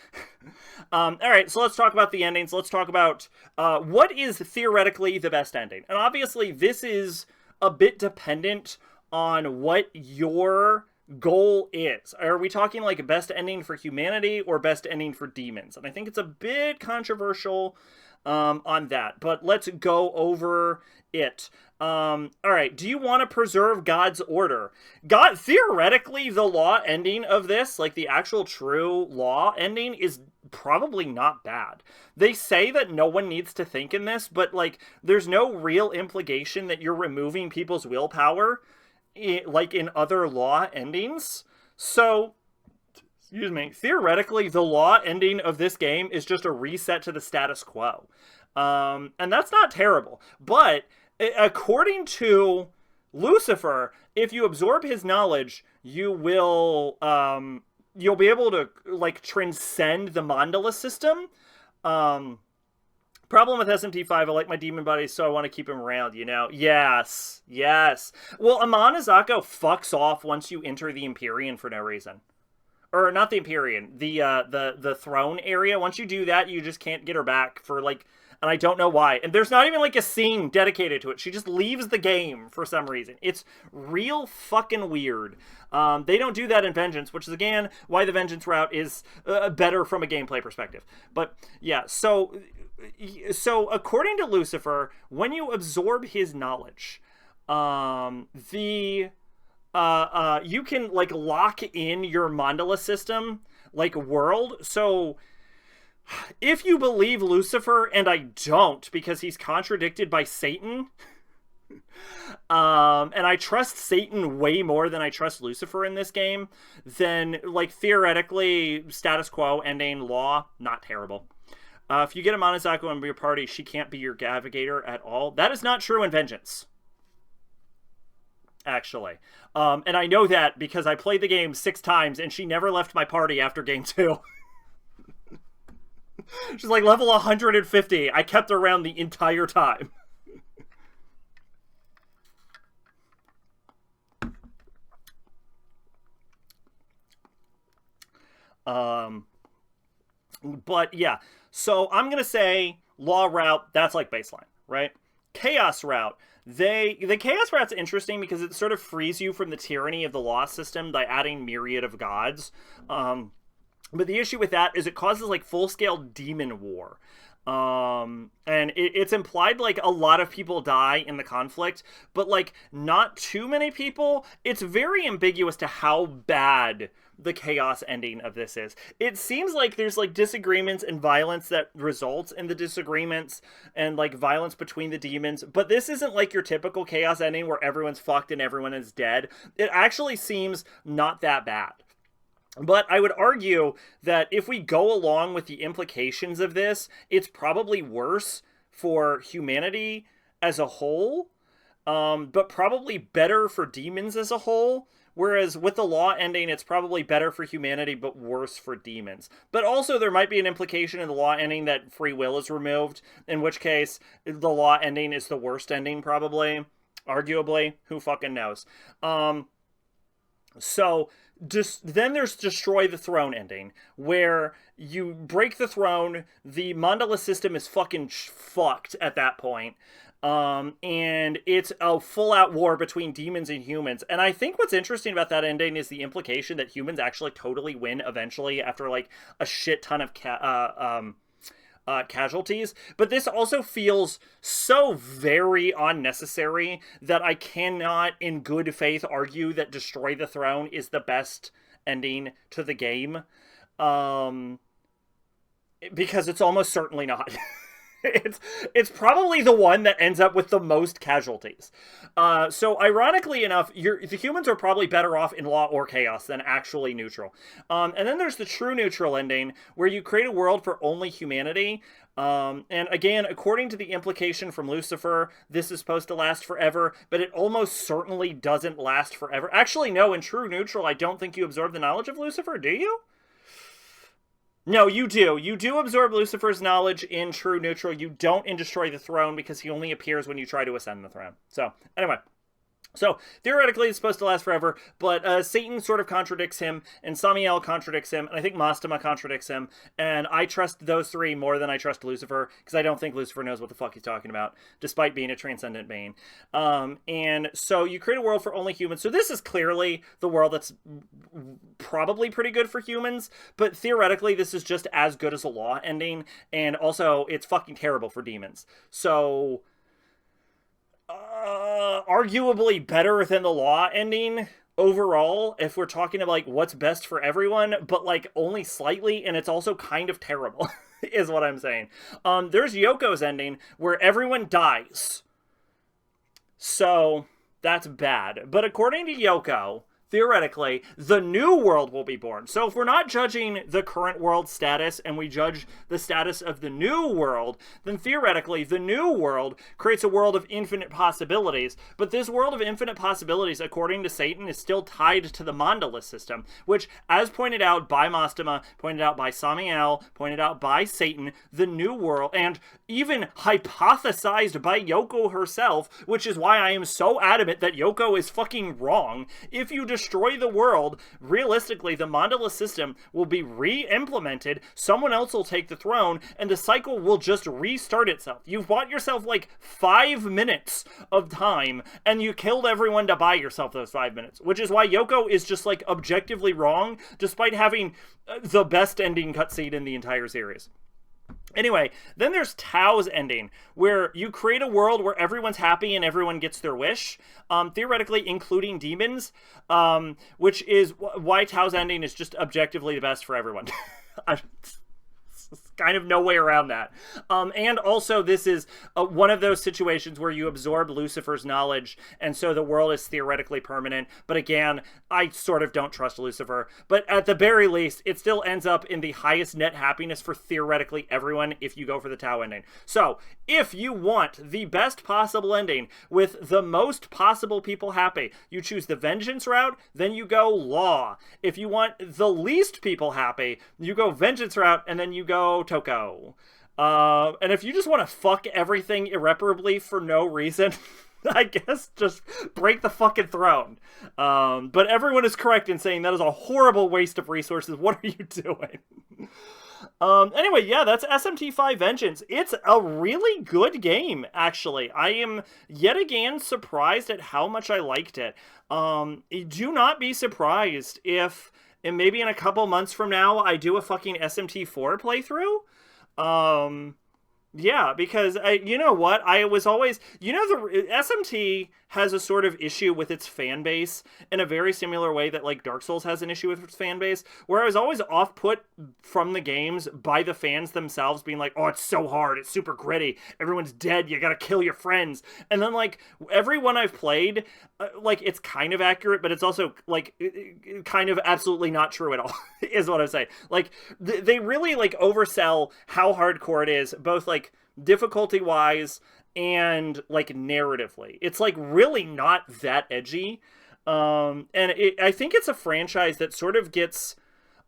Alright, so let's talk about the endings. Let's talk about, what is theoretically the best ending. And obviously, this is a bit dependent on what your goal is. Are we talking like best ending for humanity or best ending for demons? And I think it's a bit controversial on that, but let's go over it. All right, do you want to preserve God's order? God, theoretically, the law ending of this, like the actual true law ending, is probably not bad. They say that no one needs to think in this, but like there's no real implication that you're removing people's willpower like in other law endings. So, excuse me, theoretically, the law ending of this game is just a reset to the status quo. And that's not terrible. But according to Lucifer, if you absorb his knowledge, you will, you'll be able to, like, transcend the mandala system. Problem with SMT5, I like my demon buddies, so I want to keep him around, you know? Yes, yes. Well, Amanazako fucks off once you enter the Empyrean for no reason. Or, not the Empyrean, the throne area. Once you do that, you just can't get her back for, like, and I don't know why. And there's not even, like, a scene dedicated to it. She just leaves the game for some reason. It's real fucking weird. They don't do that in Vengeance, which is, again, why the Vengeance route is better from a gameplay perspective. But, yeah, so according to Lucifer, when you absorb his knowledge, you can, like, lock in your mandala system, like, world. So if you believe Lucifer, and I don't, because he's contradicted by Satan, and I trust Satan way more than I trust Lucifer in this game, then, like, theoretically, status quo, ending, law, not terrible. If you get a Monozako in your party, she can't be your navigator at all. That is not true in Vengeance, actually. And I know that because I played the game 6 times, and she never left my party after game 2. She's like level 150. I kept her around the entire time. But yeah, so I'm gonna say law route, that's like baseline, right? Chaos route. The chaos route's interesting because it sort of frees you from the tyranny of the law system by adding myriad of gods. But the issue with that is it causes, like, full-scale demon war. And it's implied, like, a lot of people die in the conflict, but, like, not too many people. It's very ambiguous to how bad the chaos ending of this is. It seems like there's, like, disagreements and violence that results in the disagreements and, like, violence between the demons, but this isn't like your typical chaos ending where everyone's fucked and everyone is dead. It actually seems not that bad. But I would argue that if we go along with the implications of this, it's probably worse for humanity as a whole, but probably better for demons as a whole. Whereas with the law ending, it's probably better for humanity, but worse for demons. But also there might be an implication in the law ending that free will is removed, in which case the law ending is the worst ending, probably. Arguably. Who fucking knows? So then there's Destroy the Throne ending, where you break the throne, the mandala system is fucking fucked at that point, and it's a full-out war between demons and humans. And I think what's interesting about that ending is the implication that humans actually totally win eventually after, like, a shit ton of casualties, but this also feels so very unnecessary that I cannot in good faith argue that Destroy the Throne is the best ending to the game, because it's almost certainly not. It's probably the one that ends up with the most casualties. So ironically enough, the humans are probably better off in law or chaos than actually neutral. And then there's the true neutral ending, where you create a world for only humanity. And again, according to the implication from Lucifer, this is supposed to last forever, but it almost certainly doesn't last forever. Actually, no, in true neutral, I don't think you absorb the knowledge of Lucifer, do you? No, you do. You do absorb Lucifer's knowledge in True Neutral. You don't in Destroy the Throne because he only appears when you try to ascend the throne. So, anyway. So, theoretically, it's supposed to last forever, but Satan sort of contradicts him, and Samiel contradicts him, and I think Mastema contradicts him, and I trust those three more than I trust Lucifer, because I don't think Lucifer knows what the fuck he's talking about, despite being a transcendent being. And so you create a world for only humans. So this is clearly the world that's probably pretty good for humans, but theoretically, this is just as good as a law ending, and also, it's fucking terrible for demons. So arguably better than the law ending overall, if we're talking about like what's best for everyone, but like only slightly, and it's also kind of terrible is what I'm saying. There's Yoko's ending where everyone dies, so that's bad. But according to Yoko, theoretically, the new world will be born. So if we're not judging the current world status and we judge the status of the new world, then theoretically, the new world creates a world of infinite possibilities. But this world of infinite possibilities, according to Satan, is still tied to the mandala system, which, as pointed out by Mastema, pointed out by Samiel, pointed out by Satan, the new world, and even hypothesized by Yoko herself, which is why I am so adamant that Yoko is fucking wrong. If you destroy the world, realistically, the mandala system will be re-implemented, someone else will take the throne, and the cycle will just restart itself. You've bought yourself like 5 minutes of time, and you killed everyone to buy yourself those 5 minutes, which is why Yoko is just like objectively wrong, despite having the best ending cutscene in the entire series. Anyway, then there's Tao's ending, where you create a world where everyone's happy and everyone gets their wish, theoretically including demons, which is why Tao's ending is just objectively the best for everyone. Kind of no way around that. And also, this is one of those situations where you absorb Lucifer's knowledge, and so the world is theoretically permanent. But again, I sort of don't trust Lucifer. But at the very least, it still ends up in the highest net happiness for theoretically everyone if you go for the Tao ending. So, if you want the best possible ending with the most possible people happy, you choose the vengeance route, then you go law. If you want the least people happy, you go vengeance route, and then you go Toko. And if you just want to fuck everything irreparably for no reason, I guess just break the fucking throne. But everyone is correct in saying that is a horrible waste of resources. What are you doing? Anyway, yeah, that's SMT5 Vengeance. It's a really good game, actually. I am yet again surprised at how much I liked it. Do not be surprised if, and maybe in a couple months from now, I do a fucking SMT4 playthrough. Yeah, because you know what? I was always, the SMT has a sort of issue with its fan base in a very similar way that like Dark Souls has an issue with its fan base, where I was always off-put from the games by the fans themselves being like, oh, it's so hard, it's super gritty, everyone's dead, you gotta kill your friends. And then like everyone I've played, like it's kind of accurate, but it's also like kind of absolutely not true at all, is what I'm saying. Like they really like oversell how hardcore it is, both like difficulty wise and like narratively. It's like really not that edgy, and I think it's a franchise that sort of gets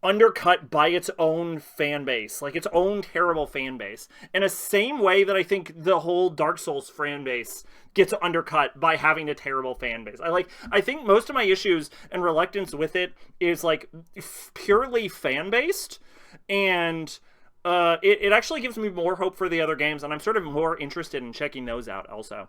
undercut by its own fan base, like its own terrible fan base, in a same way that I think the whole Dark Souls fan base gets undercut by having a terrible fan base. I think most of my issues and reluctance with it is like purely fan based, and it actually gives me more hope for the other games, and I'm sort of more interested in checking those out also.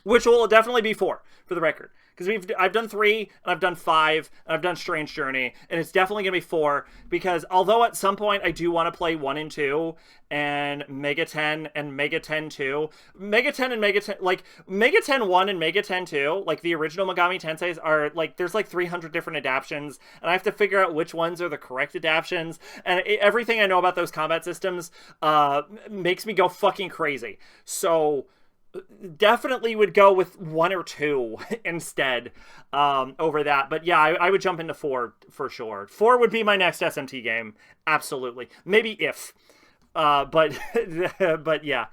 Which will definitely be 4, for the record. Because I've done 3, and I've done 5, and I've done Strange Journey, and it's definitely going to be 4, because although at some point I do want to play 1 and 2, and MegaTen and MegaTen 2, MegaTen and MegaTen, like, MegaTen 1 and MegaTen 2, like, the original Megami Tenseis are, like, there's like 300 different adaptions, and I have to figure out which ones are the correct adaptions, and everything I know about those combat systems makes me go fucking crazy. So definitely would go with 1 or 2 instead over that. But yeah, I would jump into 4 for sure. 4 would be my next SMT game. Absolutely. Maybe if. But yeah.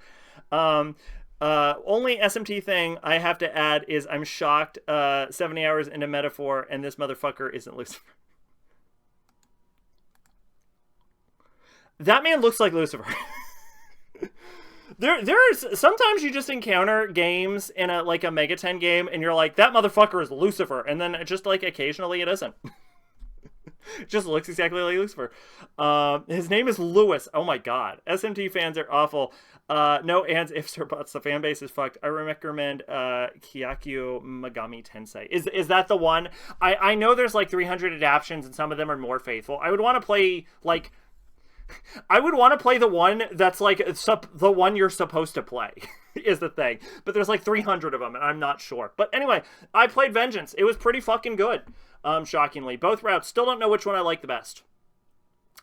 Only SMT thing I have to add is I'm shocked 70 hours into Metaphor and this motherfucker isn't Lucifer. That man looks like Lucifer. There's sometimes you just encounter games in a MegaTen game, and you're like, that motherfucker is Lucifer, and then just like occasionally it isn't. It just looks exactly like Lucifer. His name is Lewis. Oh my god. SMT fans are awful. No ands, ifs, or buts. The fan base is fucked. I recommend Kyakkyo Megami Tensei. Is that the one? I know there's like 300 adaptions, and some of them are more faithful. I would want to play the one that's like the one you're supposed to play is the thing. But there's like 300 of them, and I'm not sure. But anyway, I played Vengeance. It was pretty fucking good. Shockingly. Both routes. Still don't know which one I like the best.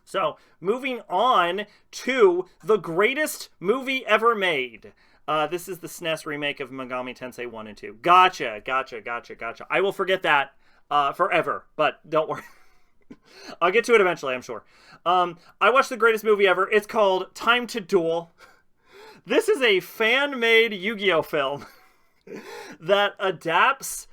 So, moving on to the greatest movie ever made. This is the SNES remake of Megami Tensei 1 and 2. Gotcha. I will forget that forever, but don't worry. I'll get to it eventually, I'm sure. I watched the greatest movie ever. It's called Time to Duel. This is a fan-made Yu-Gi-Oh film that adapts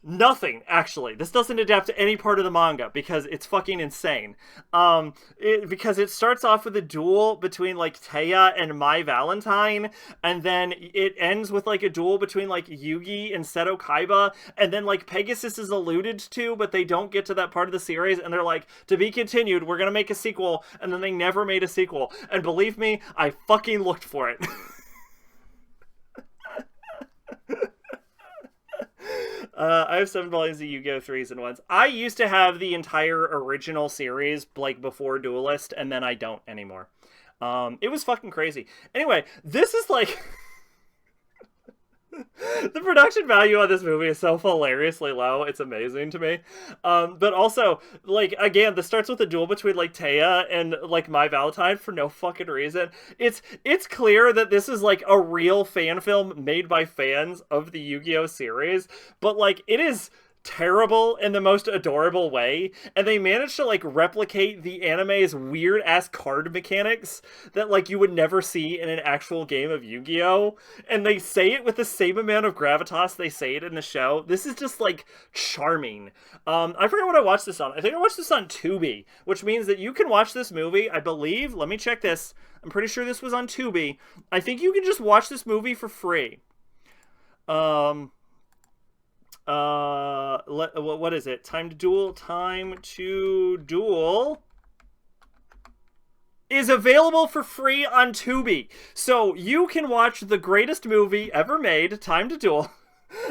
nothing, actually. This doesn't adapt to any part of the manga because it's fucking insane. Because it starts off with a duel between like Taya and Mai Valentine, and then it ends with like a duel between like Yugi and Seto Kaiba, and then like Pegasus is alluded to, but they don't get to that part of the series, and they're like, to be continued, we're gonna make a sequel, and then they never made a sequel. And believe me, I fucking looked for it. I have 7 volumes of Yu-Gi-Oh! 3s and 1s. I used to have the entire original series, like, before Duelist, and then I don't anymore. It was fucking crazy. Anyway, this is, like... The production value on this movie is so hilariously low. It's amazing to me. But also, like, again, this starts with a duel between, like, Taya and, like, Mai Valentine for no fucking reason. It's clear that this is, like, a real fan film made by fans of the Yu-Gi-Oh! Series. But, like, it is terrible in the most adorable way, and they managed to like replicate the anime's weird ass card mechanics that like you would never see in an actual game of Yu-Gi-Oh! And they say it with the same amount of gravitas they say it in the show. This is just like charming. I forget what I watched this on. I think I watched this on Tubi, which means that you can watch this movie, I believe. Let me check this. I'm pretty sure this was on Tubi. I think you can just watch this movie for free. What is it? Time to Duel is available for free on Tubi. So you can watch the greatest movie ever made, Time to Duel,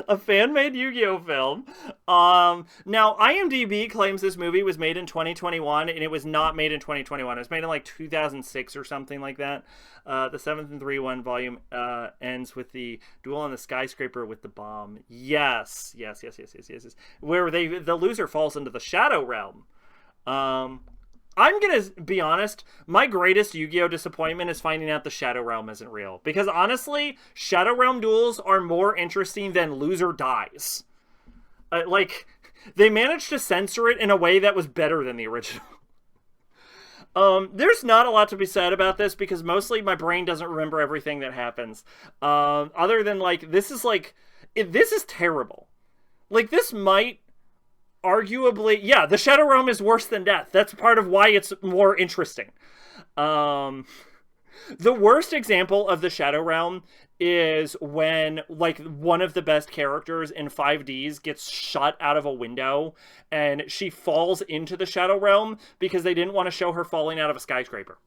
a fan-made Yu-Gi-Oh! Film. Now, IMDb claims this movie was made in 2021, and it was not made in 2021. It was made in, like, 2006 or something like that. The 7th and 3-1 volume ends with the duel on the skyscraper with the bomb. Yes. Where the loser falls into the Shadow Realm. I'm gonna be honest, my greatest Yu-Gi-Oh! Disappointment is finding out the Shadow Realm isn't real. Because honestly, Shadow Realm duels are more interesting than Loser Dies. Like, they managed to censor it in a way that was better than the original. There's not a lot to be said about this because mostly my brain doesn't remember everything that happens. Other than, like, this is terrible. Like, this might... arguably, yeah, the Shadow Realm is worse than death. That's part of why it's more interesting. The worst example of the Shadow Realm is when, like, one of the best characters in 5Ds gets shot out of a window, and she falls into the Shadow Realm because they didn't want to show her falling out of a skyscraper.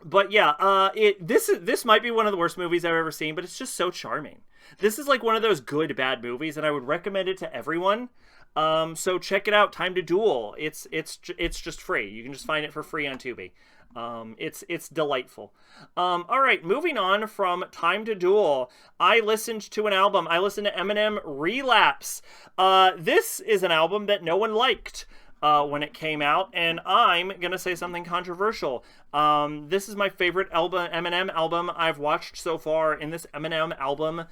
But yeah, this might be one of the worst movies I've ever seen, but it's just so charming. This is like one of those good bad movies, and I would recommend it to everyone. So check it out, Time to Duel. It's just free. You can just find it for free on Tubi. It's delightful. All right, moving on from Time to Duel, I listened to an album. I listened to Eminem Relapse. This is an album that no one liked when it came out, and I'm gonna say something controversial. This is my favorite Eminem album I've watched so far in this Eminem album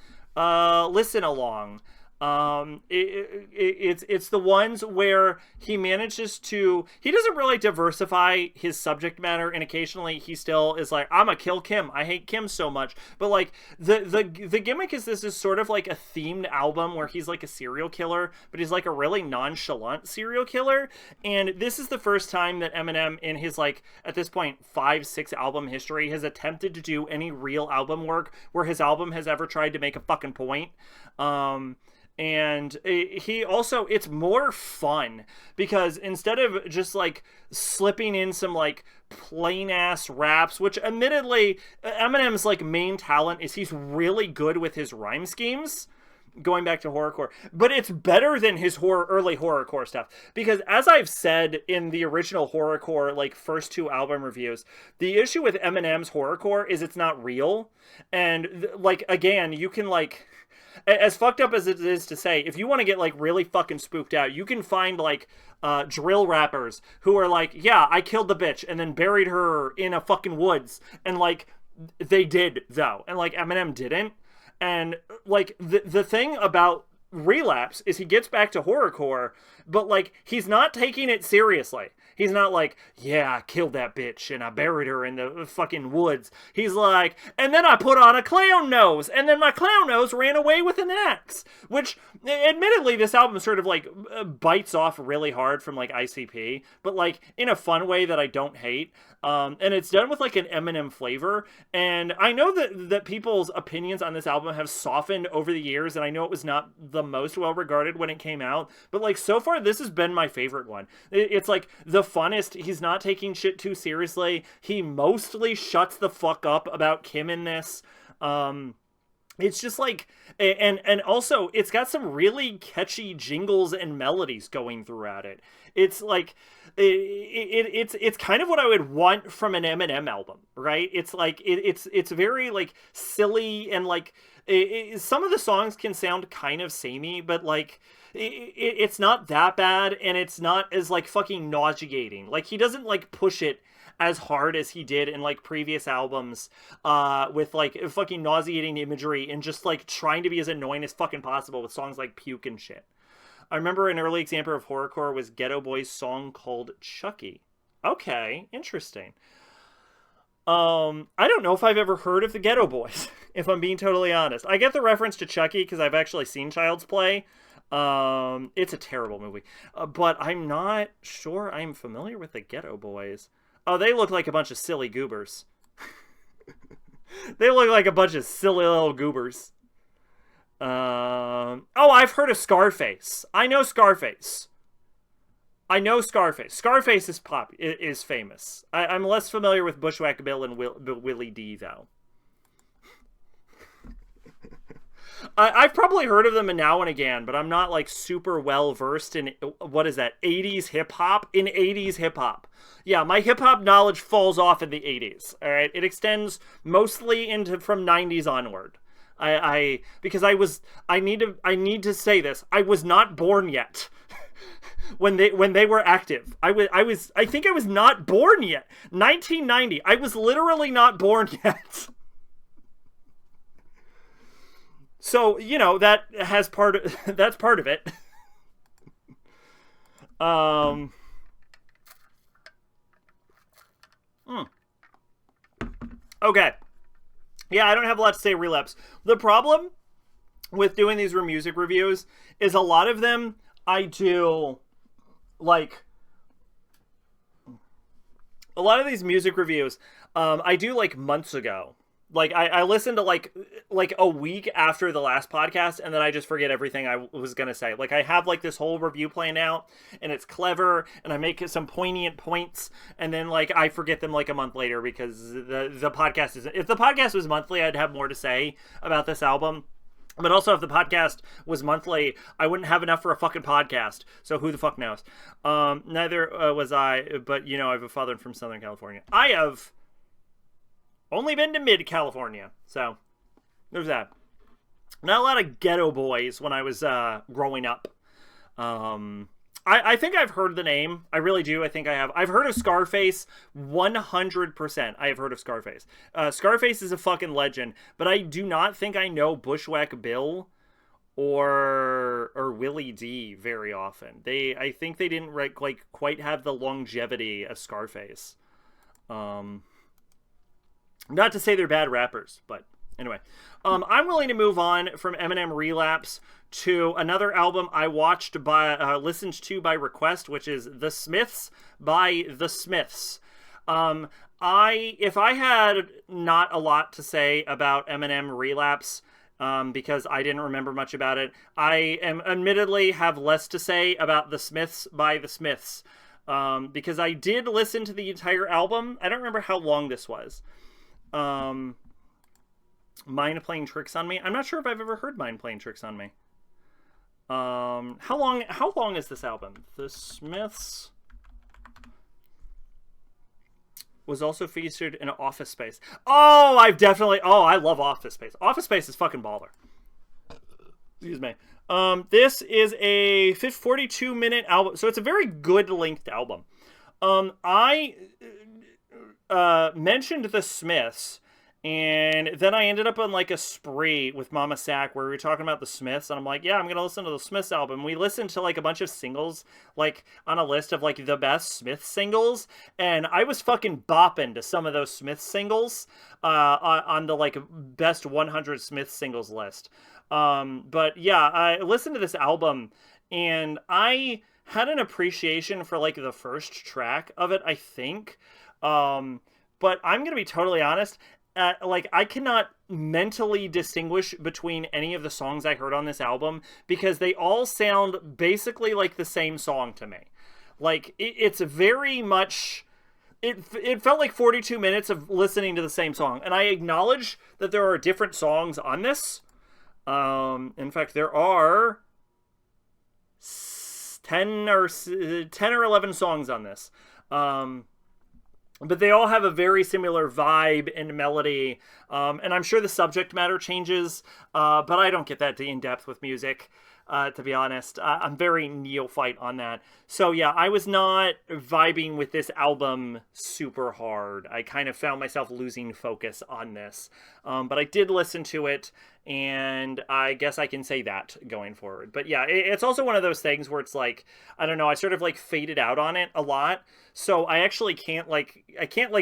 listen along. It's the ones where he manages to, he doesn't really diversify his subject matter, and occasionally he still is like, I'm gonna kill Kim, I hate Kim so much, but like the gimmick is this is sort of like a themed album where he's like a serial killer, but he's like a really nonchalant serial killer. And this is the first time that Eminem in his like at this point 5-6 album history has attempted to do any real album work where his album has ever tried to make a fucking point. And he also, it's more fun because instead of just like slipping in some like plain ass raps, which admittedly Eminem's like main talent is he's really good with his rhyme schemes, going back to horrorcore, but it's better than his early horrorcore stuff, because as I've said in the original horrorcore like first 2 album reviews, the issue with Eminem's horrorcore is it's not real. And like again, you can like, as fucked up as it is to say, if you want to get like really fucking spooked out, you can find like drill rappers who are like, yeah, I killed the bitch and then buried her in a fucking woods, and like they did though, and like Eminem didn't. And like the thing about Relapse is he gets back to horrorcore, but like he's not taking it seriously. He's not like, yeah, I killed that bitch and I buried her in the fucking woods. He's like, and then I put on a clown nose, and then my clown nose ran away with an axe. Which, admittedly, this album sort of like bites off really hard from like ICP, but like in a fun way that I don't hate. And it's done with like an Eminem flavor. And I know that people's opinions on this album have softened over the years, and I know it was not the most well regarded when it came out, but like so far this has been my favorite one. It's like the funnest. He's not taking shit too seriously. He mostly shuts the fuck up about Kim in this. It's just like, and also it's got some really catchy jingles and melodies going throughout it. It's like it's kind of what I would want from an Eminem album, right? It's like it's very like silly, and like some of the songs can sound kind of samey, but like it's not that bad, and it's not as like fucking nauseating. Like he doesn't like push it as hard as he did in like previous albums with like fucking nauseating imagery and just like trying to be as annoying as fucking possible with songs like Puke and shit. I remember an early example of horrorcore was Ghetto Boy's song called Chucky. Okay, interesting. I don't know if I've ever heard of the Ghetto Boys, if I'm being totally honest. I get the reference to Chucky because I've actually seen Child's Play. It's a terrible movie, but I'm not sure I'm familiar with the Ghetto Boys. Oh, they look like a bunch of silly goobers. They look like a bunch of silly little goobers. Oh, I've heard of Scarface. I know Scarface. Scarface is famous. I'm less familiar with Bushwhack Bill and Willie D, though. I've probably heard of them now and again, but I'm not like super well versed in, what is that, 80s hip-hop? In 80s hip-hop. Yeah, my hip-hop knowledge falls off in the 80s, alright? It extends mostly into from 90s onward. Because I need to say this. I was not born yet. when they were active. I think I was not born yet. 1990. I was literally not born yet. So, you know, that's part of it. Okay. Yeah, I don't have a lot to say Relapse. The problem with doing these music reviews is a lot of them I do, like, a lot of these music reviews I do like months ago. Like, I listened to like a week after the last podcast, and then I just forget everything I was going to say. Like, I have like this whole review planned out, and it's clever, and I make some poignant points, and then like I forget them like a month later because the podcast is, if the podcast was monthly, I'd have more to say about this album. But also, if the podcast was monthly, I wouldn't have enough for a fucking podcast. So who the fuck knows? Neither was I, but you know, I have a father from Southern California. I have only been to mid-California, so there's that. Not a lot of Ghetto Boys when I was growing up. I think I've heard the name. I really do. I think I have. I've heard of Scarface 100%. I have heard of Scarface. Scarface is a fucking legend, but I do not think I know Bushwhack Bill or Willie D very often. I think they didn't like quite have the longevity of Scarface. Not to say they're bad rappers, but anyway. I'm willing to move on from Eminem Relapse to another album I listened to by request, which is The Smiths by The Smiths. If I had not a lot to say about Eminem Relapse, because I didn't remember much about it, I admittedly have less to say about The Smiths by The Smiths, because I did listen to the entire album. I don't remember how long this was. Mind Playing Tricks on Me. I'm not sure if I've ever heard Mind Playing Tricks on Me. How long is this album? The Smiths was also featured in Office Space. Oh, I love Office Space. Office Space is fucking baller. Excuse me. This is a 42-minute album, so it's a very good length album. I mentioned The Smiths, and then I ended up on like a spree with Mama Sack where we were talking about The Smiths, and I'm like, yeah, I'm gonna listen to The Smiths album. We listened to like a bunch of singles, like on a list of like the best Smiths singles, and I was fucking bopping to some of those Smiths singles on the like best 100 Smiths singles list. But yeah, I listened to this album, and I had an appreciation for like the first track of it, I think. But I'm gonna be totally honest. Like, I cannot mentally distinguish between any of the songs I heard on this album because they all sound basically like the same song to me. Like, it's very much... It felt like 42 minutes of listening to the same song. And I acknowledge that there are different songs on this. In fact, there are 10 or 11 songs on this. But they all have a very similar vibe and melody, and I'm sure the subject matter changes, but I don't get that in depth with music, to be honest. I'm very neophyte on that. So yeah, I was not vibing with this album super hard. I kind of found myself losing focus on this, but I did listen to it, and I guess I can say that going forward. But yeah, it's also one of those things where it's like, I don't know, I sort of like faded out on it a lot. So I actually can't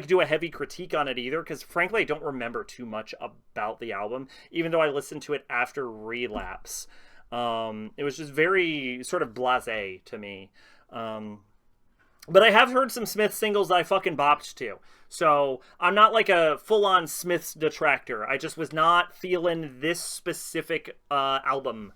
do a heavy critique on it either, because frankly I don't remember too much about the album, even though I listened to it after Relapse. It was just very sort of blasé to me. But I have heard some Smith singles that I fucking bopped to. So I'm not like a full-on Smiths detractor. I just was not feeling this specific album,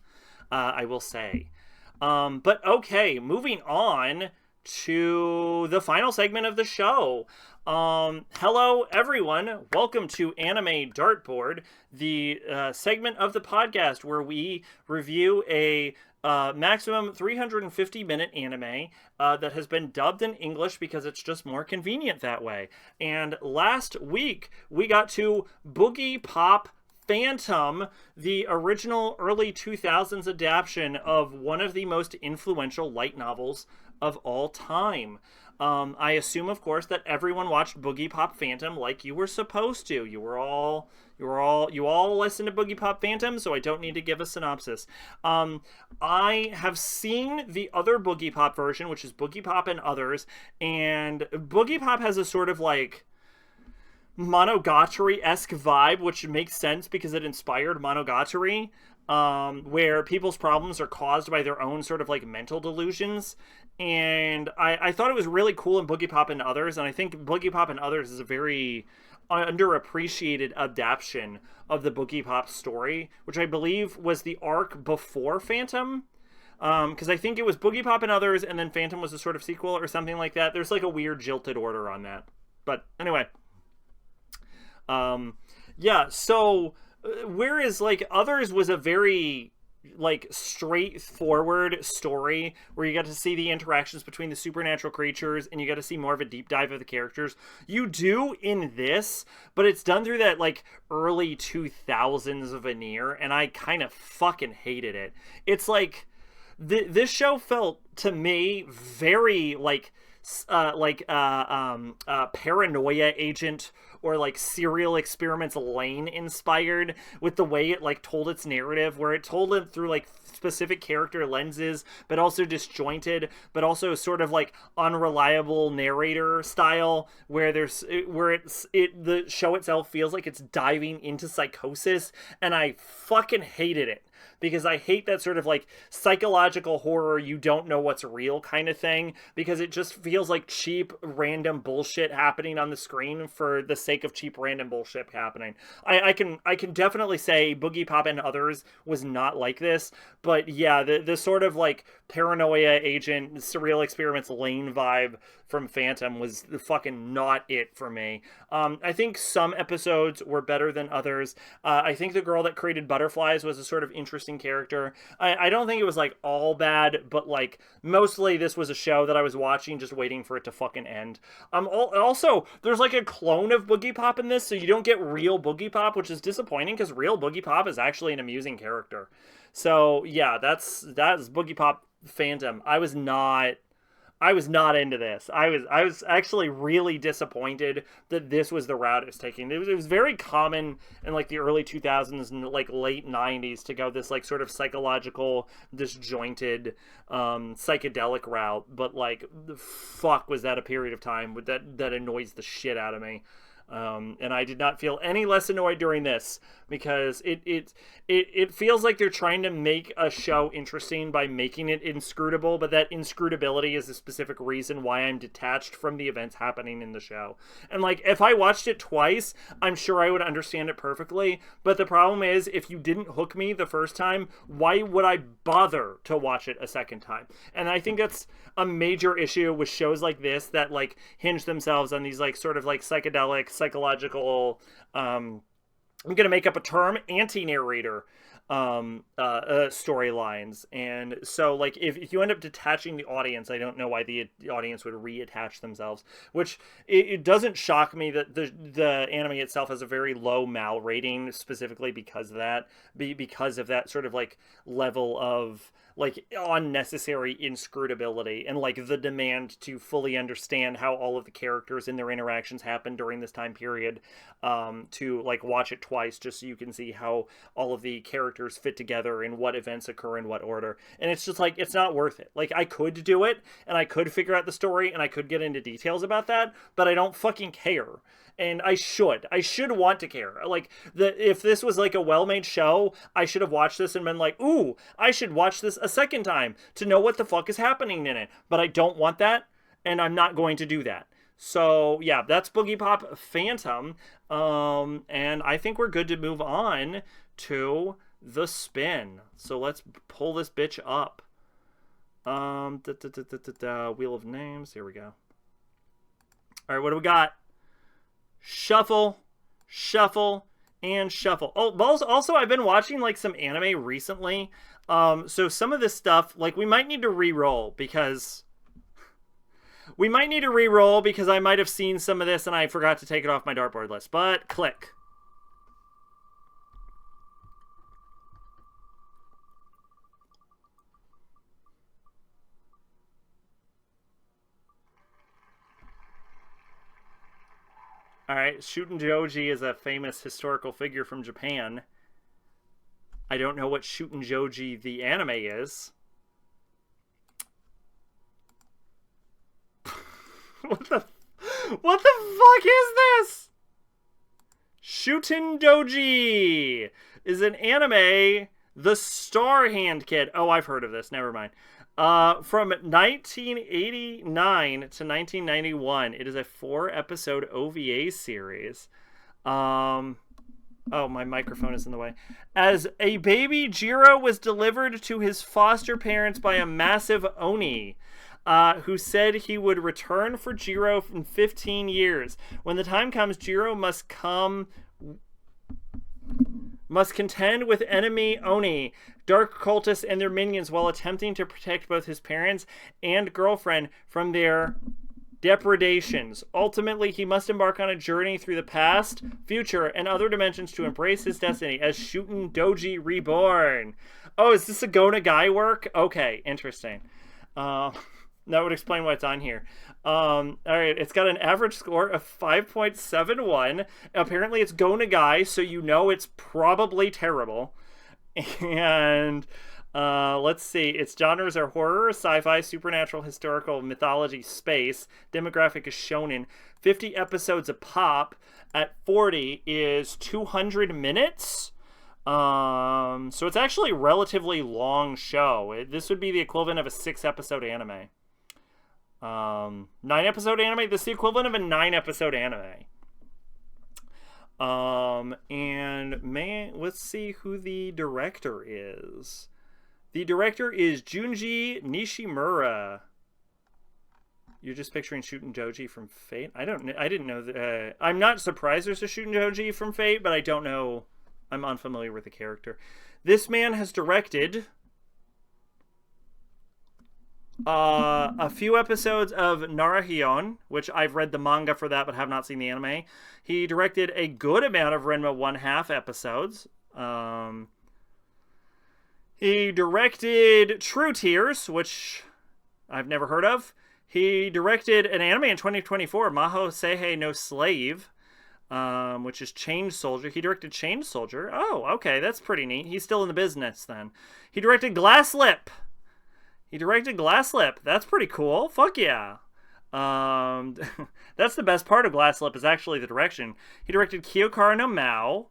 I will say. But okay, moving on to the final segment of the show. Hello everyone, welcome to Anime Dartboard, the segment of the podcast where we review a maximum 350-minute anime that has been dubbed in English because it's just more convenient that way. And last week we got to Boogiepop Phantom, the original early 2000s adaptation of one of the most influential light novels of all time. I assume, of course, that everyone watched Boogiepop Phantom like you were supposed to. You all listened to Boogiepop Phantom, so I don't need to give a synopsis. I have seen the other Boogiepop version, which is Boogiepop and Others, and Boogiepop has a sort of like Monogatari-esque vibe, which makes sense because it inspired Monogatari, where people's problems are caused by their own sort of like mental delusions. And I thought it was really cool in Boogiepop and Others, and I think Boogiepop and Others is a very underappreciated adaptation of the Boogiepop story, which I believe was the arc before Phantom. Because I think it was Boogiepop and Others, and then Phantom was a sort of sequel or something like that. There's like a weird jilted order on that. But anyway. Yeah, so whereas like Others was a very like straightforward story where you got to see the interactions between the supernatural creatures and you got to see more of a deep dive of the characters, you do in this, but it's done through that like early 2000s veneer, and I kind of fucking hated it. It's like this show felt to me very like paranoia agent or like Serial Experiments Lane inspired with the way it like told its narrative, where it told it through like specific character lenses, but also disjointed, but also sort of like unreliable narrator style, where the show itself feels like it's diving into psychosis, and I fucking hated it. Because I hate that sort of like psychological horror, you don't know what's real kind of thing, because it just feels like cheap random bullshit happening on the screen for the sake of cheap random bullshit happening. I can definitely say Boogiepop and Others was not like this, but yeah, the sort of like paranoia agent, Surreal Experiments Lane vibe from Phantom was fucking not it for me. I think some episodes were better than others. I think the girl that created Butterflies was a sort of interesting character. I don't think it was like all bad, but like mostly this was a show that I was watching just waiting for it to fucking end. Also, there's like a clone of Boogiepop in this, so you don't get real Boogiepop, which is disappointing because real Boogiepop is actually an amusing character. So yeah, that's Boogiepop Phantom. I was not into this. I was actually really disappointed that this was the route it was taking. It was very common in like the early 2000s and like late 90s to go this like sort of psychological, disjointed, psychedelic route. But like, the fuck was that a period of time that annoys the shit out of me. And I did not feel any less annoyed during this, because it feels like they're trying to make a show interesting by making it inscrutable, but that inscrutability is a specific reason why I'm detached from the events happening in the show. And like, if I watched it twice, I'm sure I would understand it perfectly, but the problem is, if you didn't hook me the first time, why would I bother to watch it a second time? And I think that's a major issue with shows like this that like hinge themselves on these like sort of like psychedelic, psychological, I'm gonna make up a term, anti-narrator storylines. And so like if you end up detaching the audience, I don't know why the audience would reattach themselves, which it doesn't shock me that the anime itself has a very low mal rating, specifically because of that, because of that sort of like level of like unnecessary inscrutability and like the demand to fully understand how all of the characters and their interactions happen during this time period, to like watch it twice just so you can see how all of the characters fit together and what events occur in what order. And it's just like, it's not worth it. Like, I could do it and I could figure out the story and I could get into details about that, but I don't fucking care. And I should want to care. Like, if this was like a well-made show, I should have watched this and been like, ooh, I should watch this a second time to know what the fuck is happening in it. But I don't want that, and I'm not going to do that. So yeah, that's Boogiepop Phantom. And I think we're good to move on to the spin. So let's pull this bitch up. Wheel of Names. Here we go. All right, what do we got? Shuffle, shuffle, and shuffle. Oh, also I've been watching like some anime recently. So some of this stuff, like, we might need to re-roll because I might have seen some of this and I forgot to take it off my dartboard list. But click. All right, Shootin' Joji is a famous historical figure from Japan. I don't know what Shootin' Joji the anime is. What the fuck is this? Shootin' Doji is an anime, the Star Hand Kid. Oh, I've heard of this. Never mind. From 1989 to 1991. It is a 4-episode OVA series. Oh, my microphone is in the way. As a baby, Jiro was delivered to his foster parents by a massive Oni, who said he would return for Jiro in 15 years. When the time comes, Jiro must contend with enemy Oni, dark cultists, and their minions while attempting to protect both his parents and girlfriend from their depredations. Ultimately, he must embark on a journey through the past, future, and other dimensions to embrace his destiny as Shootin' Doji Reborn. Oh, is this a Go Nagai work? Okay, interesting. That would explain why it's on here. All right, it's got an average score of 5.71. Apparently, it's Go Nagai, so you know it's probably terrible. And let's see, its genres are horror, sci-fi, supernatural, historical, mythology, space. Demographic is shonen. 50 episodes a pop at 40 is 200 minutes. So it's actually a relatively long show. This would be the equivalent of a 6-episode anime. 9-episode anime. This is the equivalent of a 9-episode anime. And man, let's see who the director is. The director is Junji Nishimura. You're just picturing Shootin' Joji from Fate? I didn't know that. I'm not surprised there's a Shootin' Joji from Fate, but I don't know. I'm unfamiliar with the character. This man has directed a few episodes of Narahion, which I've read the manga for that but have not seen the anime. He directed a good amount of Renma 1/2 episodes. He directed True Tears, which I've never heard of. He directed an anime in 2024, Maho Seihei no Slave, which is Change Soldier. He directed Change Soldier. Oh, okay, that's pretty neat. He's still in the business then. He directed Glass Lip. That's pretty cool. Fuck yeah. That's the best part of Glass Lip is actually the direction. He directed Kyokara no Mao,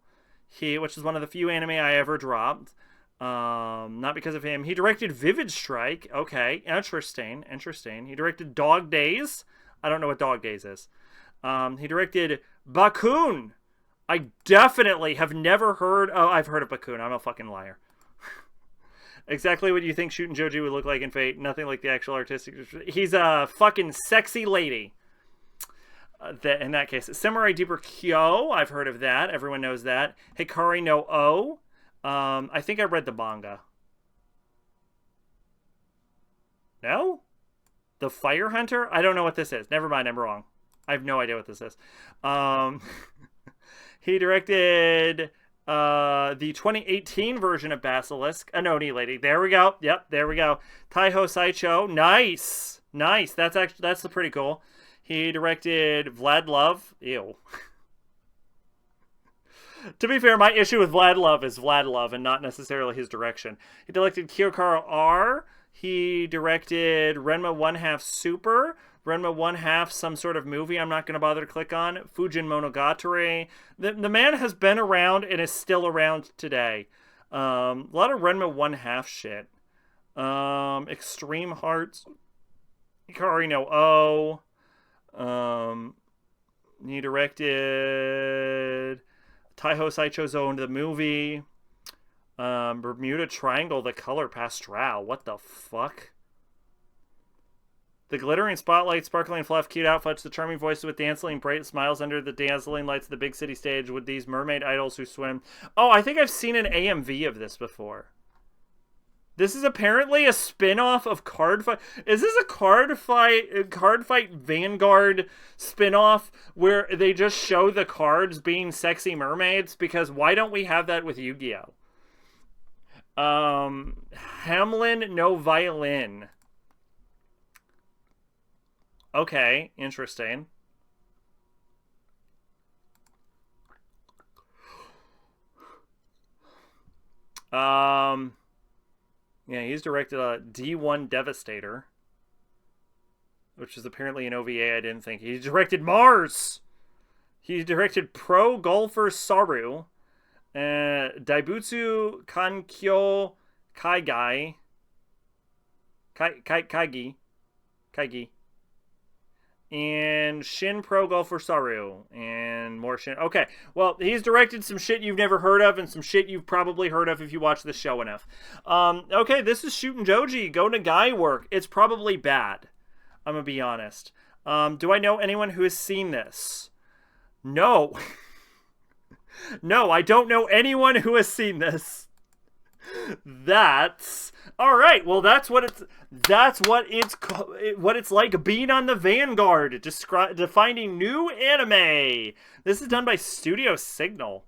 which is one of the few anime I ever dropped. Not because of him. He directed Vivid Strike. Okay, interesting. He directed Dog Days. I don't know what Dog Days is. He directed Bakun. I definitely have never heard. Oh, I've heard of Bakun. I'm a fucking liar. Exactly what you think Shootin' Joji would look like in Fate. Nothing like the actual artistic. He's a fucking sexy lady. In that case, Samurai Deeper Kyo. I've heard of that. Everyone knows that. Hikari no O. I think I read the manga. No? The Fire Hunter? I don't know what this is. Never mind, I'm wrong. I have no idea what this is. He directed the 2018 version of Basilisk. Anoni Lady. There we go. Yep, there we go. Taiho Saicho. Nice. That's pretty cool. He directed Vlad Love. Ew. To be fair, my issue with Vlad Love is Vlad Love and not necessarily his direction. He directed Kyokara R. He directed Renma 1/2 Super. Renma 1/2 some sort of movie I'm not going to bother to click on. Fujin Monogatari. The man has been around and is still around today. A lot of Renma 1/2 shit. Extreme Hearts. Hikari no O. He directed Taiho Saicho's owned the movie. Bermuda Triangle, The Color Pastoral. What the fuck? The glittering spotlight, sparkling fluff, cute outfits, the charming voices with dazzling bright smiles under the dazzling lights of the big city stage with these mermaid idols who swim. Oh, I think I've seen an AMV of this before. This is apparently a spin-off of Card Fight. Is this a Card Fight Vanguard spin-off where they just show the cards being sexy mermaids? Because why don't we have that with Yu-Gi-Oh? Hamlin no Violin. Okay, interesting. Yeah, he's directed a D1 Devastator, which is apparently an OVA I didn't think. He directed Mars! He directed Pro Golfer Saru, Daibutsu Kankyo Kaigai, Kaigi, and Shin Pro Golfer Saru, and more Shin. Okay, well, he's directed some shit you've never heard of and some shit you've probably heard of if you watch the show enough. Okay, this is Shootin' Joji. Go Nagai work. It's probably bad. I'm gonna be honest. Do I know anyone who has seen this? No. No, I don't know anyone who has seen this. That's all right. Well, that's what it's like being on the vanguard, defining new anime. This is done by Studio Signal,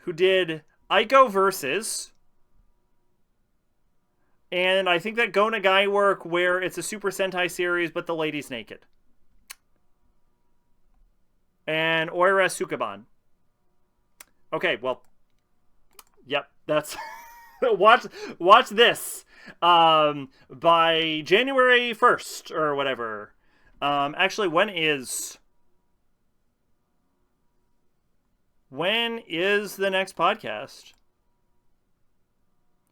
who did Aiko Versus, And I think that Go Nagai work where it's a Super Sentai series, but the lady's naked. And Oira Sukaban. Okay, well, yep, that's watch this by January 1st or whatever. Actually, when is the next podcast?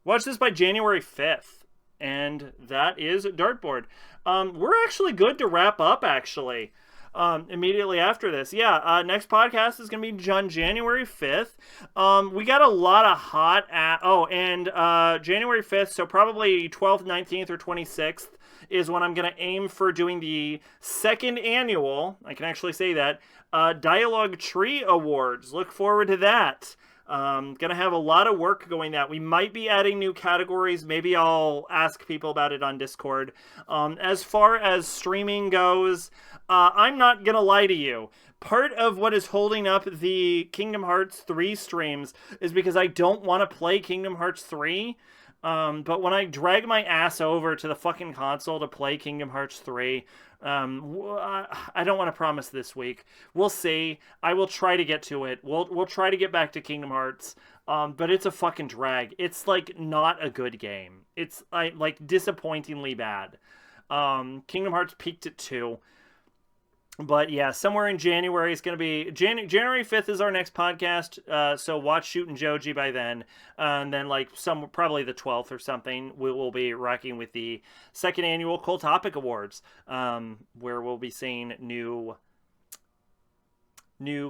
Watch this by January 5th, and that is Dartboard. We're actually good to wrap up, actually. Immediately after this. Yeah, next podcast is going to be on January 5th. We got a lot of hot January 5th, so probably 12th, 19th, or 26th is when I'm going to aim for doing the second annual, I can actually say that, Dialogue Tree Awards. Look forward to that. Gonna have a lot of work going that. We might be adding new categories. Maybe I'll ask people about it on Discord. As far as streaming goes, I'm not gonna lie to you. Part of what is holding up the Kingdom Hearts 3 streams is because I don't want to play Kingdom Hearts 3. But when I drag my ass over to the fucking console to play Kingdom Hearts 3, I don't want to promise this week. We'll see. I will try to get to it. We'll try to get back to Kingdom Hearts. But it's a fucking drag. It's like not a good game. It's like disappointingly bad. Kingdom Hearts peaked at 2. But yeah, somewhere in January is going to be... January 5th is our next podcast, so watch Shootin' Joji by then. And then like probably the 12th or something, we will be rocking with the second annual Cool Topic Awards, where we'll be seeing new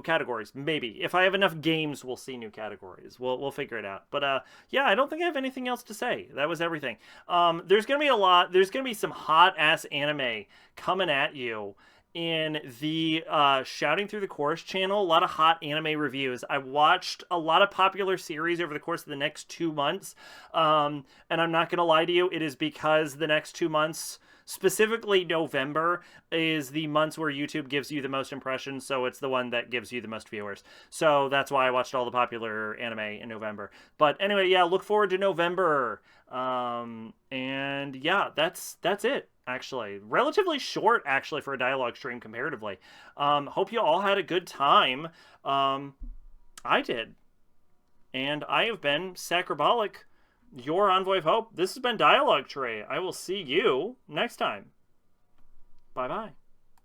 categories. Maybe. If I have enough games, we'll see new categories. We'll figure it out. But yeah, I don't think I have anything else to say. That was everything. There's going to be a lot... There's going to be some hot-ass anime coming at you in the Shouting Through the Chorus channel. A lot of hot anime reviews. I watched a lot of popular series over the course of the next 2 months. And I'm not going to lie to you, it is because the next 2 months, specifically November, is the months where YouTube gives you the most impressions, so it's the one that gives you the most viewers. So that's why I watched all the popular anime in November. But anyway, yeah, look forward to November. And yeah, that's it. Actually, relatively short, actually, for a dialogue stream comparatively. Hope you all had a good time. I did. And I have been Sacrabalic, your Envoy of Hope. This has been Dialogue Tree. I will see you next time. Bye-bye.